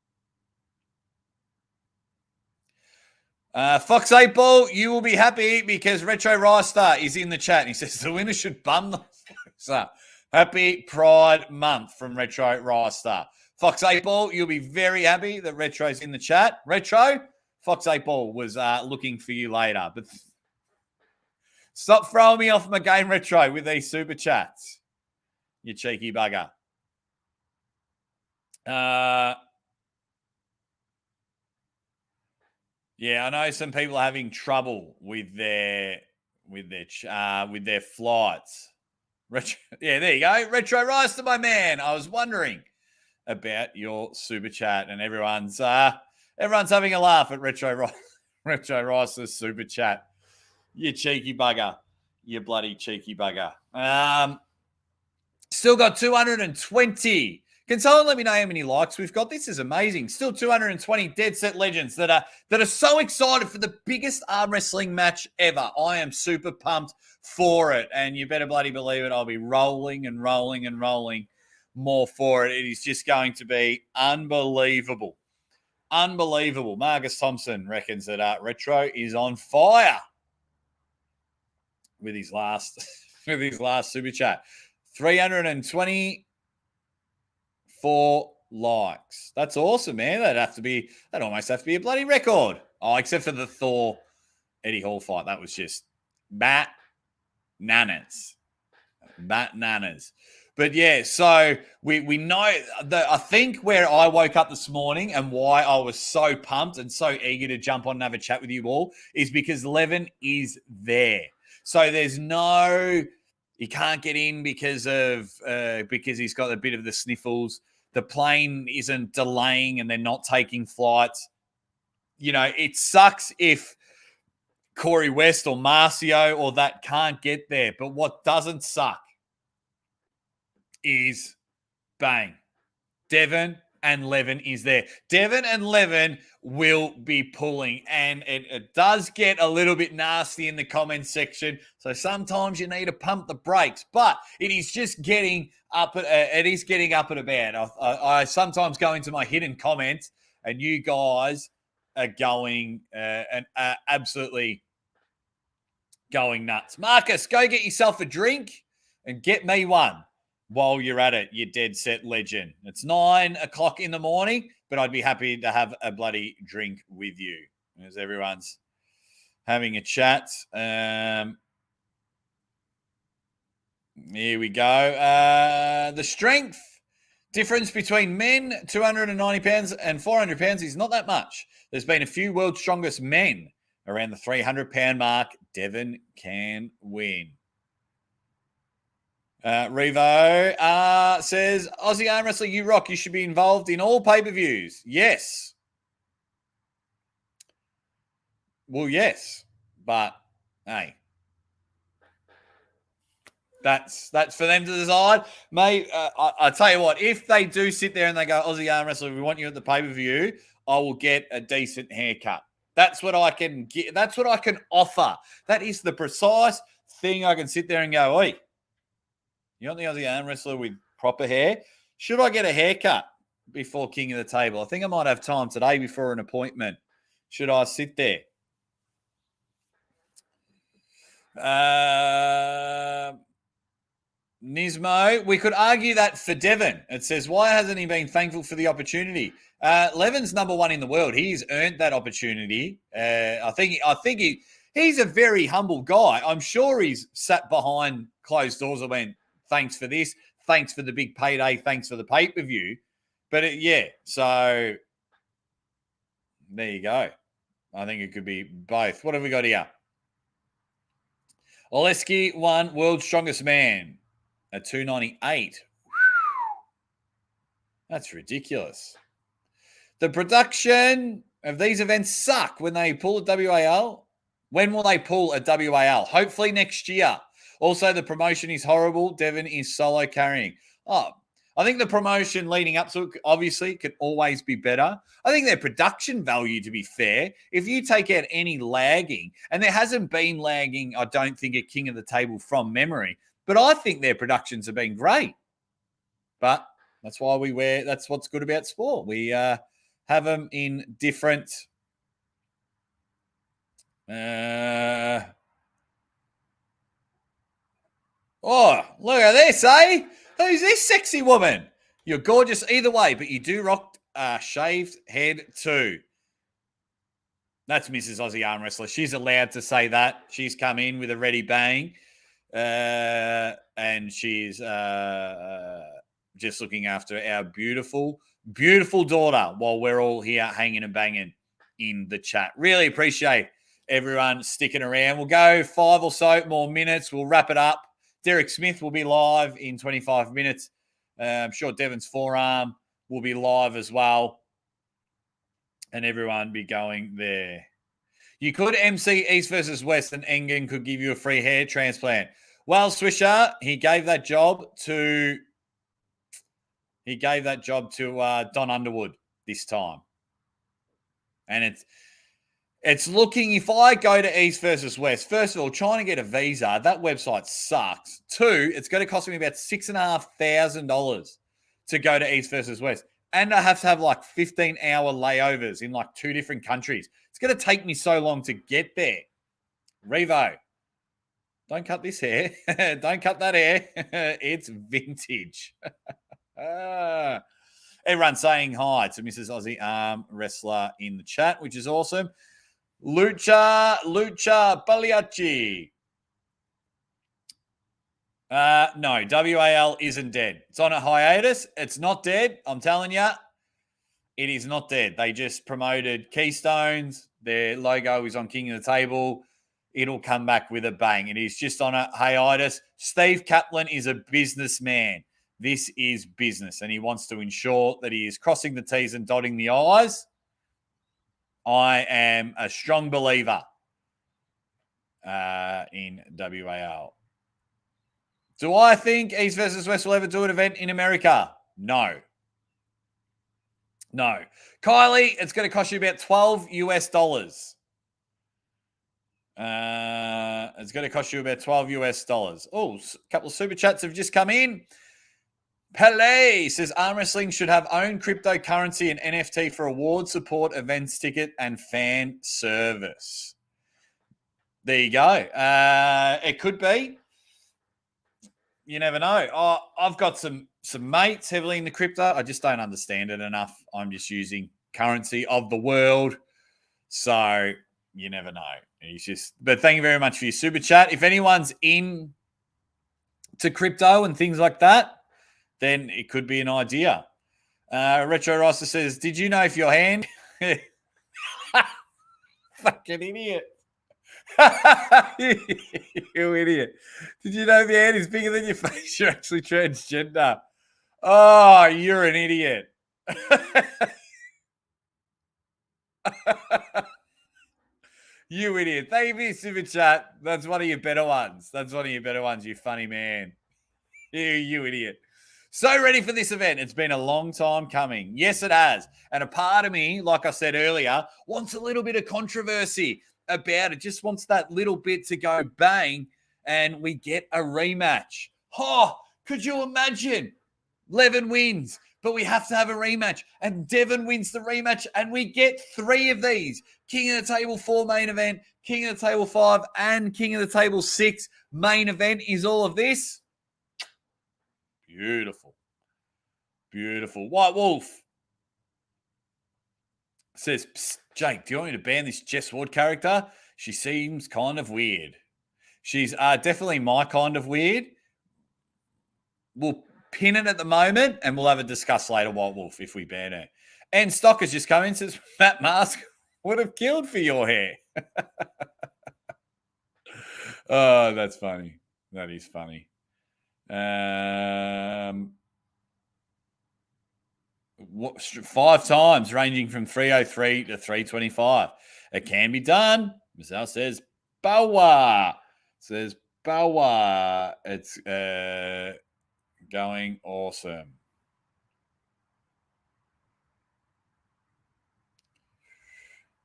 Fox 8 Ball, you will be happy because Retro Rasta is in the chat. And he says the winner should bum the folks up. Happy Pride Month from Retro Rasta. Fox 8 Ball, you'll be very happy that Retro's in the chat. Retro, Fox 8 Ball was looking for you later. But stop throwing me off my game, Retro, with these super chats. You cheeky bugger. Yeah, I know some people are having trouble with their flights. Yeah, there you go. Retro Rice, my man. I was wondering about your super chat, and everyone's having a laugh at Retro Rice's super chat. You cheeky bugger. You bloody cheeky bugger. Still got 220. Can someone let me know how many likes we've got? This is amazing. Still 220 dead set legends that are so excited for the biggest arm wrestling match ever. I am super pumped for it, and you better bloody believe it. I'll be rolling and rolling and rolling more for it. It is just going to be unbelievable. Unbelievable. Marcus Thompson reckons that Retro is on fire with his last super chat. 320 4 likes. That's awesome, man. That'd almost have to be a bloody record. Oh, except for the Thor Eddie Hall fight. That was just bananas. But yeah, so we know that I think where I woke up this morning and why I was so pumped and so eager to jump on and have a chat with you all is because Levan is there. So there's he can't get in because he's got a bit of the sniffles. The plane isn't delaying and they're not taking flights. You know, it sucks if Corey West or Marcio or that can't get there. But what doesn't suck is bang. Devon and Levan is there. Devon and Levan will be pulling, and it does get a little bit nasty in the comments section. So sometimes you need to pump the brakes, but it is just getting up. It is getting up and about. I sometimes go into my hidden comments, and you guys are going and absolutely going nuts. Marcus, go get yourself a drink and get me one. While you're at it, you dead set legend. It's 9 o'clock in the morning, but I'd be happy to have a bloody drink with you as everyone's having a chat. Here we go. The strength difference between men, 290 pounds and 400 pounds is not that much. There's been a few world's strongest men around the 300-pound mark. Devon can win. Revo says, Aussie Arm Wrestling, you rock. You should be involved in all pay-per-views. Yes. Well, yes. But, hey. That's for them to decide. Mate, I tell you what, if they do sit there and they go, Aussie Arm Wrestling, we want you at the pay-per-view, I will get a decent haircut. That's what I can get. That's what I can offer. That is the precise thing I can sit there and go, oi, you want the Aussie Arm Wrestler with proper hair? Should I get a haircut before King of the Table? I think I might have time today before an appointment. Should I sit there? Nismo, we could argue that for Devon. It says, why hasn't he been thankful for the opportunity? Levan's number one in the world. He's earned that opportunity. I think he's a very humble guy. I'm sure he's sat behind closed doors and went, thanks for this. thanks for the big payday, thanks for the pay-per-view. But yeah, so there you go. I think it could be both. What have we got here? Oleski won World's Strongest Man at 298. That's ridiculous. The production of these events suck when they pull a WAL. When will they pull a WAL? Hopefully next year. Also, the promotion is horrible. Devon is solo carrying. Oh, I think the promotion leading up to it obviously could always be better. I think their production value, to be fair, if you take out any lagging, and there hasn't been lagging, I don't think, at King of the Table from memory, but I think their productions have been great. But that's why that's what's good about sport. We have them in different. Oh, look at this, eh? Who's this sexy woman? You're gorgeous either way, but you do rock a shaved head too. That's Mrs. Aussie Arm Wrestler. She's allowed to say that. She's come in with a ready bang. And she's just looking after our beautiful, beautiful daughter while we're all here hanging and banging in the chat. Really appreciate everyone sticking around. We'll go 5 or so more minutes. We'll wrap it up. Derek Smith will be live in 25 minutes. I'm sure Devon's forearm will be live as well. And everyone be going there. You could MC East versus West and Engen could give you a free hair transplant. Well, Swisher, he gave that job to Don Underwood this time. And it's looking, if I go to East versus West, first of all, trying to get a visa, that website sucks. 2, it's going to cost me about $6,500 to go to East versus West. And I have to have like 15-hour layovers in like 2 different countries. It's going to take me so long to get there. Revo, don't cut this hair. Don't cut that hair. It's vintage. Everyone's saying hi to Mrs. Aussie Arm Wrestler in the chat, which is awesome. Lucha Pagliacci. No, WAL isn't dead. It's on a hiatus. It's not dead. I'm telling you, it is not dead. They just promoted Keystones. Their logo is on King of the Table. It'll come back with a bang. It is just on a hiatus. Steve Kaplan is a businessman. This is business, and he wants to ensure that he is crossing the T's and dotting the I's. I am a strong believer in WAL. Do I think East versus West will ever do an event in America? No. Kylie, it's going to cost you about $12 US. It's going to cost you about $12 US. Oh, a couple of super chats have just come in. Pele says arm wrestling should have own cryptocurrency and NFT for award support, events, ticket, and fan service. There you go. It could be. You never know. I've got some mates heavily in the crypto. I just don't understand it enough. I'm just using currency of the world. So you never know. But thank you very much for your super chat. If anyone's in to crypto and things like that, then it could be an idea. Retro Roster says, did you know if your hand... Fucking idiot. You idiot. Did you know if your hand is bigger than your face, you're actually transgender? Oh, you're an idiot. You idiot. Thank you for your super chat. That's one of your better ones. You funny man. You idiot. So ready for this event. It's been a long time coming. Yes, it has. And a part of me, like I said earlier, wants a little bit of controversy about it. Just wants that little bit to go bang and we get a rematch. Oh, could you imagine? Levan wins, but we have to have a rematch. And Devon wins the rematch and we get 3 of these. King of the Table 4 main event, King of the Table 5, and King of the Table 6 main event is all of this. Beautiful. White Wolf says, Jake, do you want me to ban this Jess Ward character? She seems kind of weird. She's definitely my kind of weird. We'll pin it at the moment, and we'll have a discuss later, White Wolf, if we ban her. And Stock has just come in and says, Matt Mask would have killed for your hair. Oh, that's funny. That is funny. 5 times, ranging from 303 to 325. It can be done. Michelle says, Bawa. Says, Bawa. It's going awesome.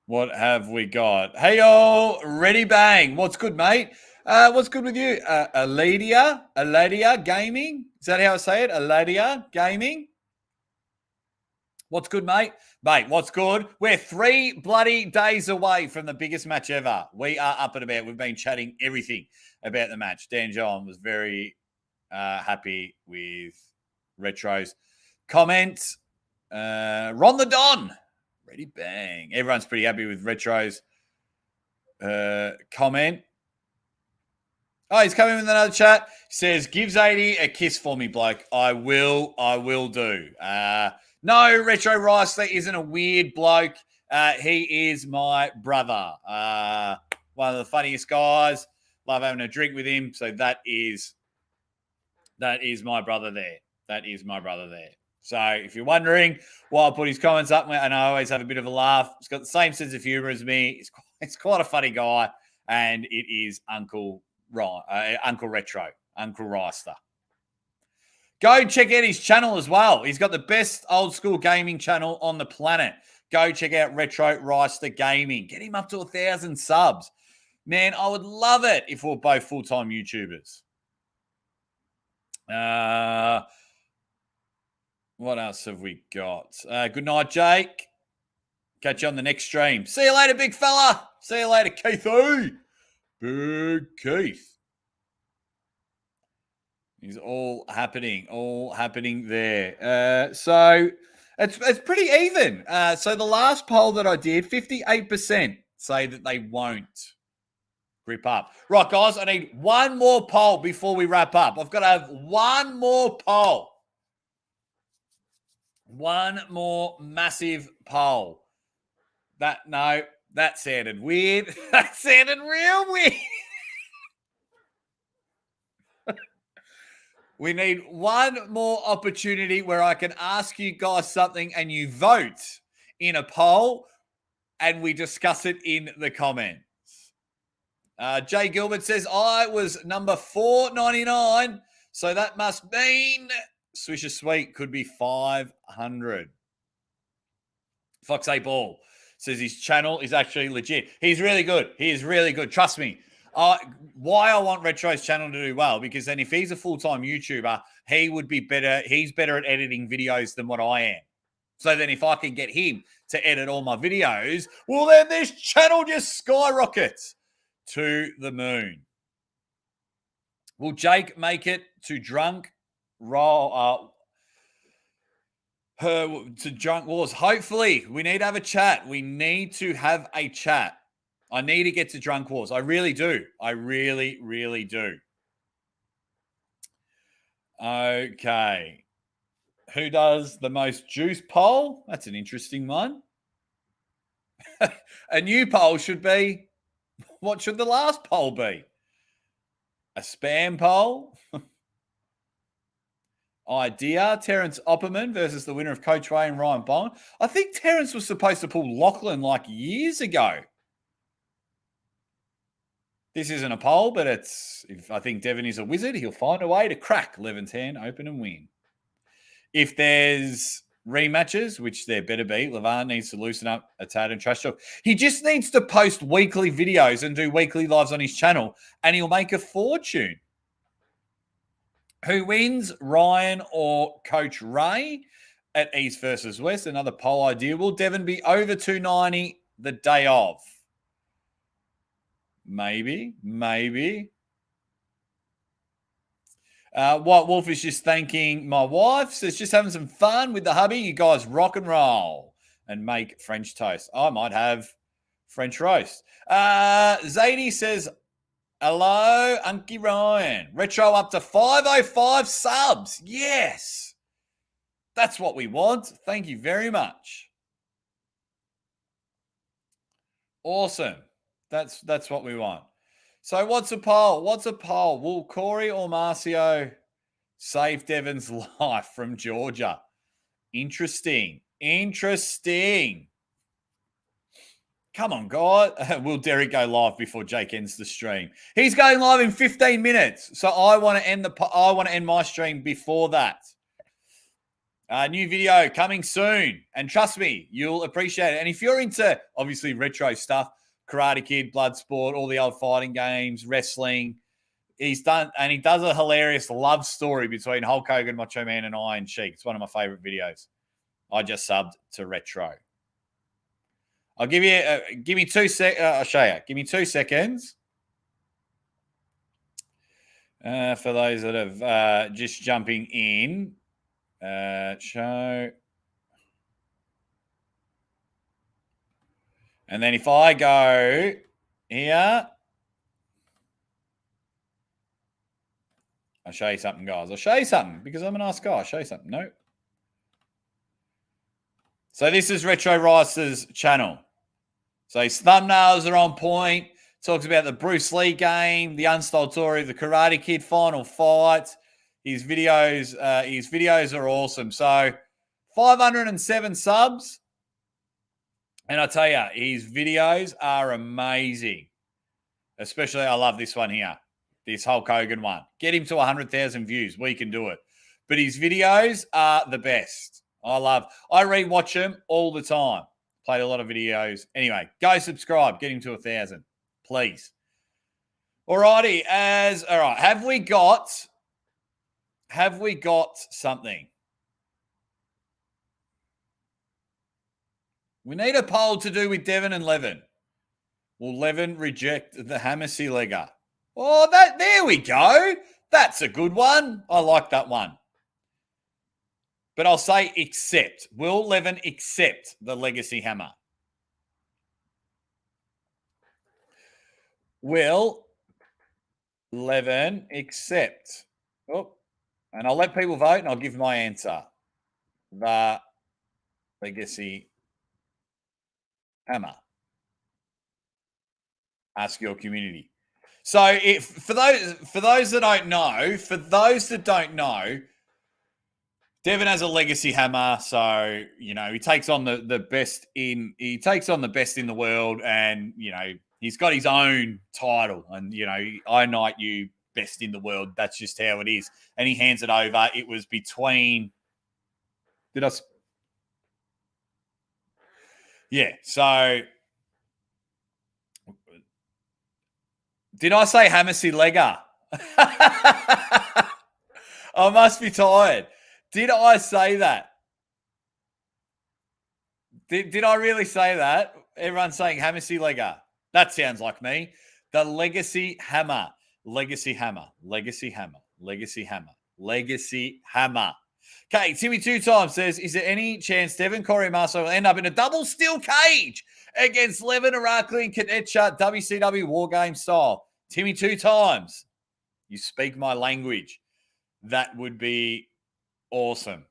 What have we got? Hey, yo, ready bang. What's good, mate? What's good with you? Aladia Gaming? Is that how I say it? Aladia Gaming? What's good, mate? Mate, what's good? We're 3 bloody days away from the biggest match ever. We are up and about. We've been chatting everything about the match. Dan John was very happy with Retro's comments. Ron the Don. Ready bang. Everyone's pretty happy with Retro's comment. Oh, he's coming with another chat. He says, give Zadie a kiss for me, bloke. I will do. No, Retro Rice, that isn't a weird bloke. He is my brother. One of the funniest guys. Love having a drink with him. So that is my brother there. That is my brother there. So if you're wondering why I put his comments up, and I always have a bit of a laugh, he's got the same sense of humor as me. He's quite a funny guy, and it is Uncle Retro, Uncle Rister. Go check out his channel as well. He's got the best old school gaming channel on the planet. Go check out Retro Rister Gaming. Get him up to 1,000 subs. Man, I would love it if we're both full-time YouTubers. What else have we got? Good night, Jake. Catch you on the next stream. See you later, big fella. See you later, Keith. Big Keith. It's all happening there. So it's pretty even. So the last poll that I did, 58% say that they won't rip up. Right, guys, I need one more poll before we wrap up. I've got to have one more poll. One more massive poll. That sounded weird. That sounded real weird. We need one more opportunity where I can ask you guys something and you vote in a poll and we discuss it in the comments. Jay Gilbert says, I was number 499, so that must mean Swisher Sweet could be 500. Fox 8 Ball says his channel is actually legit. He's really good. He is really good. Trust me. Why I want Retro's channel to do well, because then if he's a full-time YouTuber, he would be better. He's better at editing videos than what I am. So then if I can get him to edit all my videos, well, then this channel just skyrockets to the moon. Will Jake make it to Drunk Wars? Hopefully. We need to have a chat. We need to have a chat. I need to get to Drunk Wars. I really do. I really, really do. Okay. Who does the most juice poll? That's an interesting one. A new poll should be, what should the last poll be? A spam poll? Idea, Terence Opperman versus the winner of Coach Ray and Ryan Bond. I think Terence was supposed to pull Lachlan like years ago. This isn't a poll, but if I think Devon is a wizard, he'll find a way to crack Levan's hand open and win. If there's rematches, which there better be, Levan needs to loosen up a tad and trash talk. He just needs to post weekly videos and do weekly lives on his channel, and he'll make a fortune. Who wins, Ryan or Coach Ray at East versus West? Another poll idea. Will Devon be over 290 the day of? Maybe. White Wolf is just thanking my wife. Says, just having some fun with the hubby. You guys rock and roll and make French toast. I might have French roast. Zadie says, Hello, Unky Ryan. Retro up to 505 subs. Yes. That's what we want. Thank you very much. Awesome. That's what we want. So what's a poll? Will Corey or Marcio save Devon's life from Georgia? Interesting. Come on, God. Will Derek go live before Jake ends the stream? He's going live in 15 minutes. So I want to end my stream before that. New video coming soon. And trust me, you'll appreciate it. And if you're into, obviously, retro stuff, Karate Kid, Bloodsport, all the old fighting games, wrestling, he does a hilarious love story between Hulk Hogan, Macho Man, and Iron Sheik. It's one of my favorite videos. I just subbed to retro. I'll give you, give me 2 seconds. I'll show you. Give me 2 seconds. For those that have just jumping in. Show. And then if I go here, I'll show you something, guys. I'll show you something because I'm a nice guy. I'll show you something. No. So this is Retro Rice's channel. So his thumbnails are on point. Talks about the Bruce Lee game, the Unstyled Story, the Karate Kid final fight. His videos are awesome. So 507 subs. And I tell you, his videos are amazing. Especially, I love this one here. This Hulk Hogan one. Get him to 100,000 views. We can do it. But his videos are the best. I rewatch them all the time. Played a lot of videos. Anyway, go subscribe. Get him to 1,000. Please. Alrighty. All right. Have we got something? We need a poll to do with Devon and Levan. Will Levan reject the Hammersley legger? Oh, there we go. That's a good one. I like that one. But I'll say accept. Will Levan accept the legacy hammer? Will Levan accept? Oh, and I'll let people vote and I'll give my answer. The legacy hammer. Ask your community. So for those that don't know, Devon has a legacy hammer, so he takes on the best in the world, and he's got his own title, and I knight you best in the world. That's just how it is. And he hands it over. It was between. So did I say Hammersley legger? I must be tired. Did I say that? Did I really say that? Everyone's saying Hammersley legger. That sounds like me. The legacy hammer. Legacy hammer. Legacy hammer. Legacy hammer. Legacy hammer. Okay, Timmy 2 times says, is there any chance Devon, Corey, and Marcel will end up in a double steel cage against Levan, Irakli, and Kadecha, WCW War Game style? Timmy 2 times. You speak my language. That would be awesome.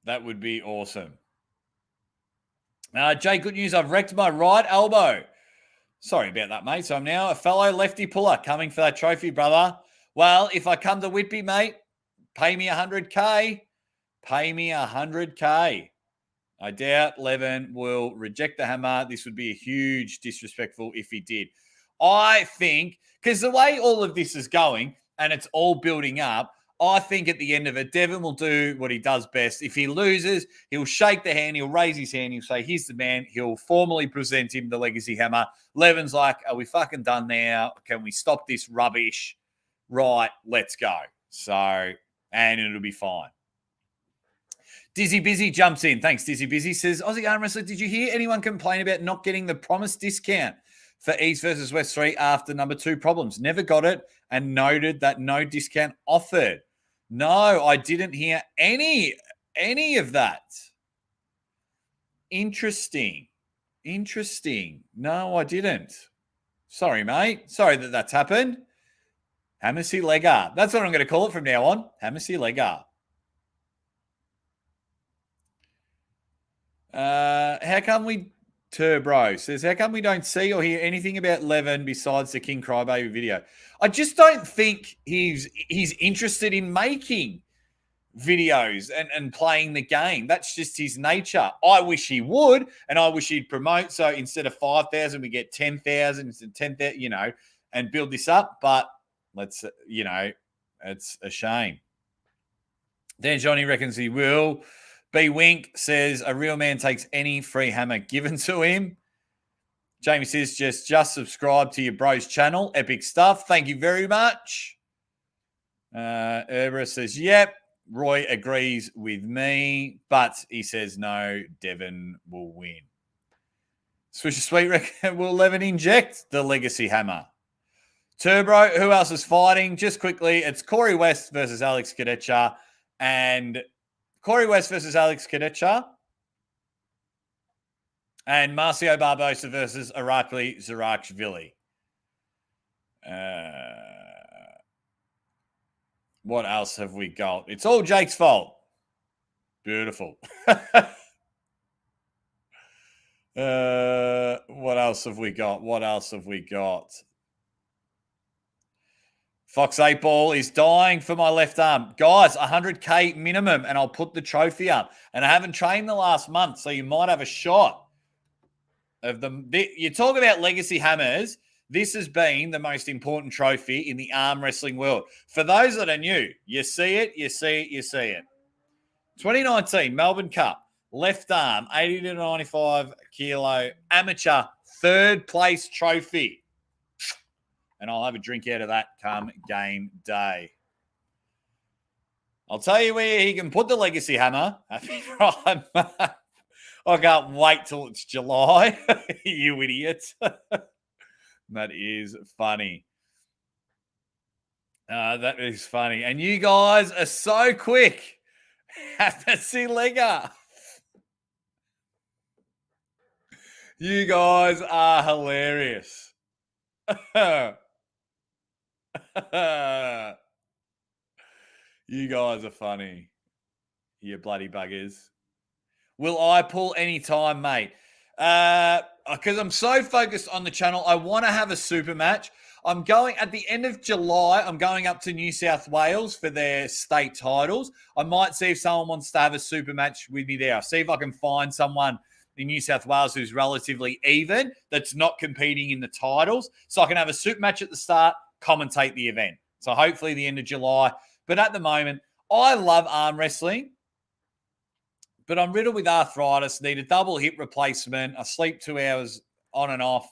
That would be awesome. Jay, good news. I've wrecked my right elbow. Sorry about that, mate. So I'm now a fellow lefty puller coming for that trophy, brother. Well, if I come to Whitby, mate, pay me 100K. Pay me 100K. I doubt Levan will reject the hammer. This would be a huge disrespectful if he did. I think, because the way all of this is going and it's all building up, I think at the end of it, Devon will do what he does best. If he loses, he'll shake the hand, he'll raise his hand, he'll say, he's the man. He'll formally present him the legacy hammer. Levan's like, are we fucking done now? Can we stop this rubbish? Right, let's go. So, and it'll be fine. Dizzy Busy jumps in. Thanks, Dizzy Busy. Says, Aussie Arm Wrestler, did you hear anyone complain about not getting the promised discount for East versus West 3 after number 2 problems? Never got it and noted that no discount offered. No, I didn't hear any of that. Interesting. Interesting. No, I didn't. Sorry, mate. Sorry that that's happened. Hammersley Legger. That's what I'm going to call it from now on. Hammersley Legger. How come we... Turbro says, how come we don't see or hear anything about Levan besides the King Crybaby video? I just don't think he's interested in making videos and playing the game. That's just his nature. I wish he would, and I wish he'd promote. So instead of 5,000, we get 10,000, instead of 10,000, and build this up. But let's, it's a shame. Dan Johnny reckons he will. B Wink says a real man takes any free hammer given to him. Jamie says just subscribe to your bro's channel. Epic stuff. Thank you very much. Urbra says, yep. Roy agrees with me, but he says no, Devon will win. Swisher Sweet reckon will Levan inject the legacy hammer? Turbo, who else is fighting? Just quickly, it's Corey West versus Alex Kadecha, and Corey West versus Alex Kadecha, and Marcio Barbosa versus Irakli Zarakshvili. What else have we got? It's all Jake's fault. Beautiful. What else have we got? Fox 8 Ball is dying for my left arm. Guys, 100K minimum, and I'll put the trophy up. And I haven't trained the last month, so you might have a shot of them. You talk about legacy hammers. This has been the most important trophy in the arm wrestling world. For those that are new, you see it. 2019 Melbourne Cup, left arm, 80 to 95 kilo, amateur, third place trophy. And I'll have a drink out of that come game day. I'll tell you where he can put the legacy hammer. Happy Prime. I can't wait till it's July. You idiot. That is funny. That is funny. And you guys are so quick. Have to see Legger. You guys are hilarious. You guys are funny. You bloody buggers. Will I pull any time, mate? Because I'm so focused on the channel, I want to have a super match. I'm going at the end of July. I'm going up to New South Wales for their state titles. I might see if someone wants to have a super match with me there. I'll see if I can find someone in New South Wales who's relatively even, that's not competing in the titles, so I can have a super match at the start, commentate the event. So hopefully the end of July. But at the moment, I love arm wrestling, but I'm riddled with arthritis, need a double hip replacement. I sleep 2 hours on and off.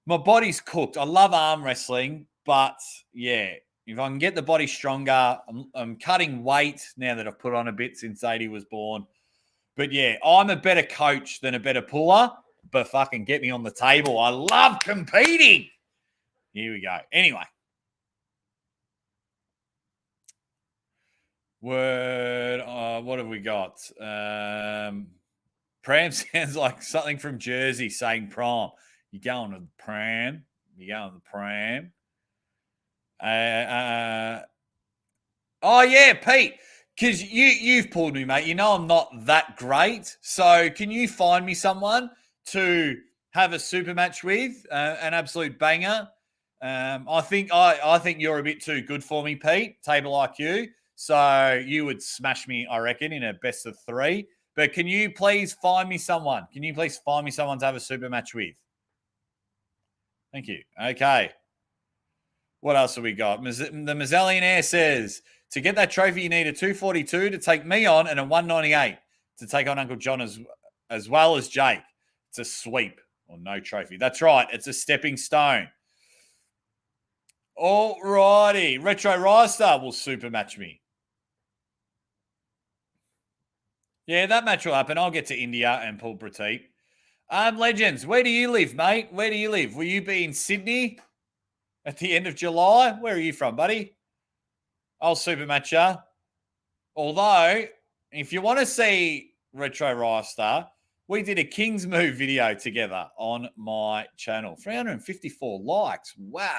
My body's cooked. I love arm wrestling, but yeah, if I can get the body stronger, I'm cutting weight now that I've put on a bit since 80 was born. But yeah, I'm a better coach than a better puller, but fucking get me on the table. I love competing. Here we go. Anyway. Word. What have we got? Pram sounds like something from Jersey saying prom. You going to the pram? Oh, yeah, Pete. Because you've pulled me, mate. You know I'm not that great. So can you find me someone to have a super match with? An absolute banger. I think you're a bit too good for me, Pete. Table IQ. So you would smash me, I reckon, in a best of 3. But can you please find me someone? Can you please find me someone to have a super match with? Thank you. Okay. What else have we got? The Mazzellionaire says, to get that trophy, you need a 242 to take me on and a 198 to take on Uncle John as well as Jake. It's a sweep or no trophy. That's right. It's a stepping stone. All righty. Retro Rystar will super match me. Yeah, that match will happen. I'll get to India and pull Prateep. Legends, where do you live, mate? Where do you live? Will you be in Sydney at the end of July? Where are you from, buddy? I'll super match ya. Although, if you want to see Retro Rystar, We did a King's Move video together on my channel. 354 likes. Wow.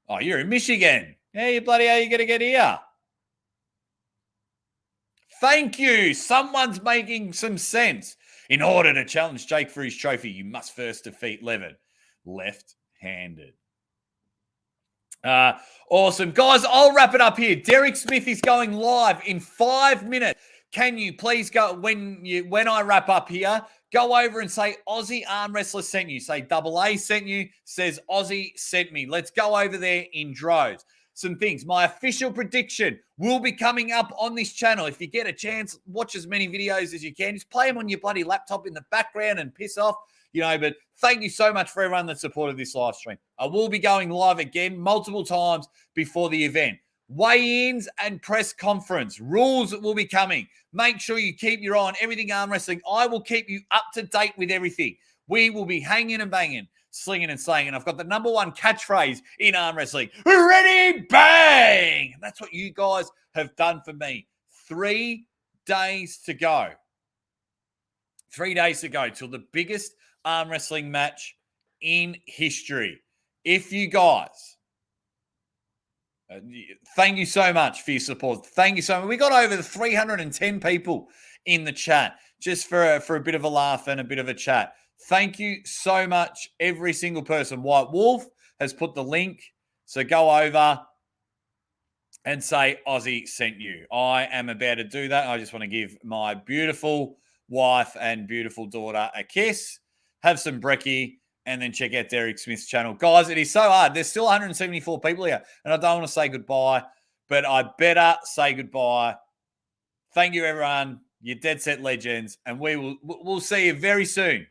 Oh, you're in Michigan. How you bloody how you going to get here? Thank you. Someone's making some sense. In order to challenge Jake for his trophy, you must first defeat Levan. Left-handed. Awesome. Guys, I'll wrap it up here. Derek Smith is going live in 5 minutes. Can you please go, when I wrap up here, go over and say Aussie Arm Wrestler sent you. Say Double A sent you, says Aussie sent me. Let's go over there in droves. Some things. My official prediction will be coming up on this channel. If you get a chance, watch as many videos as you can. Just play them on your bloody laptop in the background and piss off. But thank you so much for everyone that supported this live stream. I will be going live again multiple times before the event. Weigh-ins and press conference. Rules will be coming. Make sure you keep your eye on everything arm wrestling. I will keep you up to date with everything. We will be hanging and banging, slinging and slaying. And I've got the number one catchphrase in arm wrestling. Ready, bang! And that's what you guys have done for me. 3 days to go. 3 days to go till the biggest arm wrestling match in history. If you guys, thank you so much for your support. Thank you so much. We got over 310 people in the chat just for a bit of a laugh and a bit of a chat. Thank you so much, every single person. White Wolf has put the link, so go over and say Aussie sent you. I am about to do that. I just want to give my beautiful wife and beautiful daughter a kiss. Have some brekkie, and then check out Derek Smith's channel. Guys, it is so hard. There's still 174 people here, and I don't want to say goodbye, but I better say goodbye. Thank you, everyone. You're dead set legends, and we'll see you very soon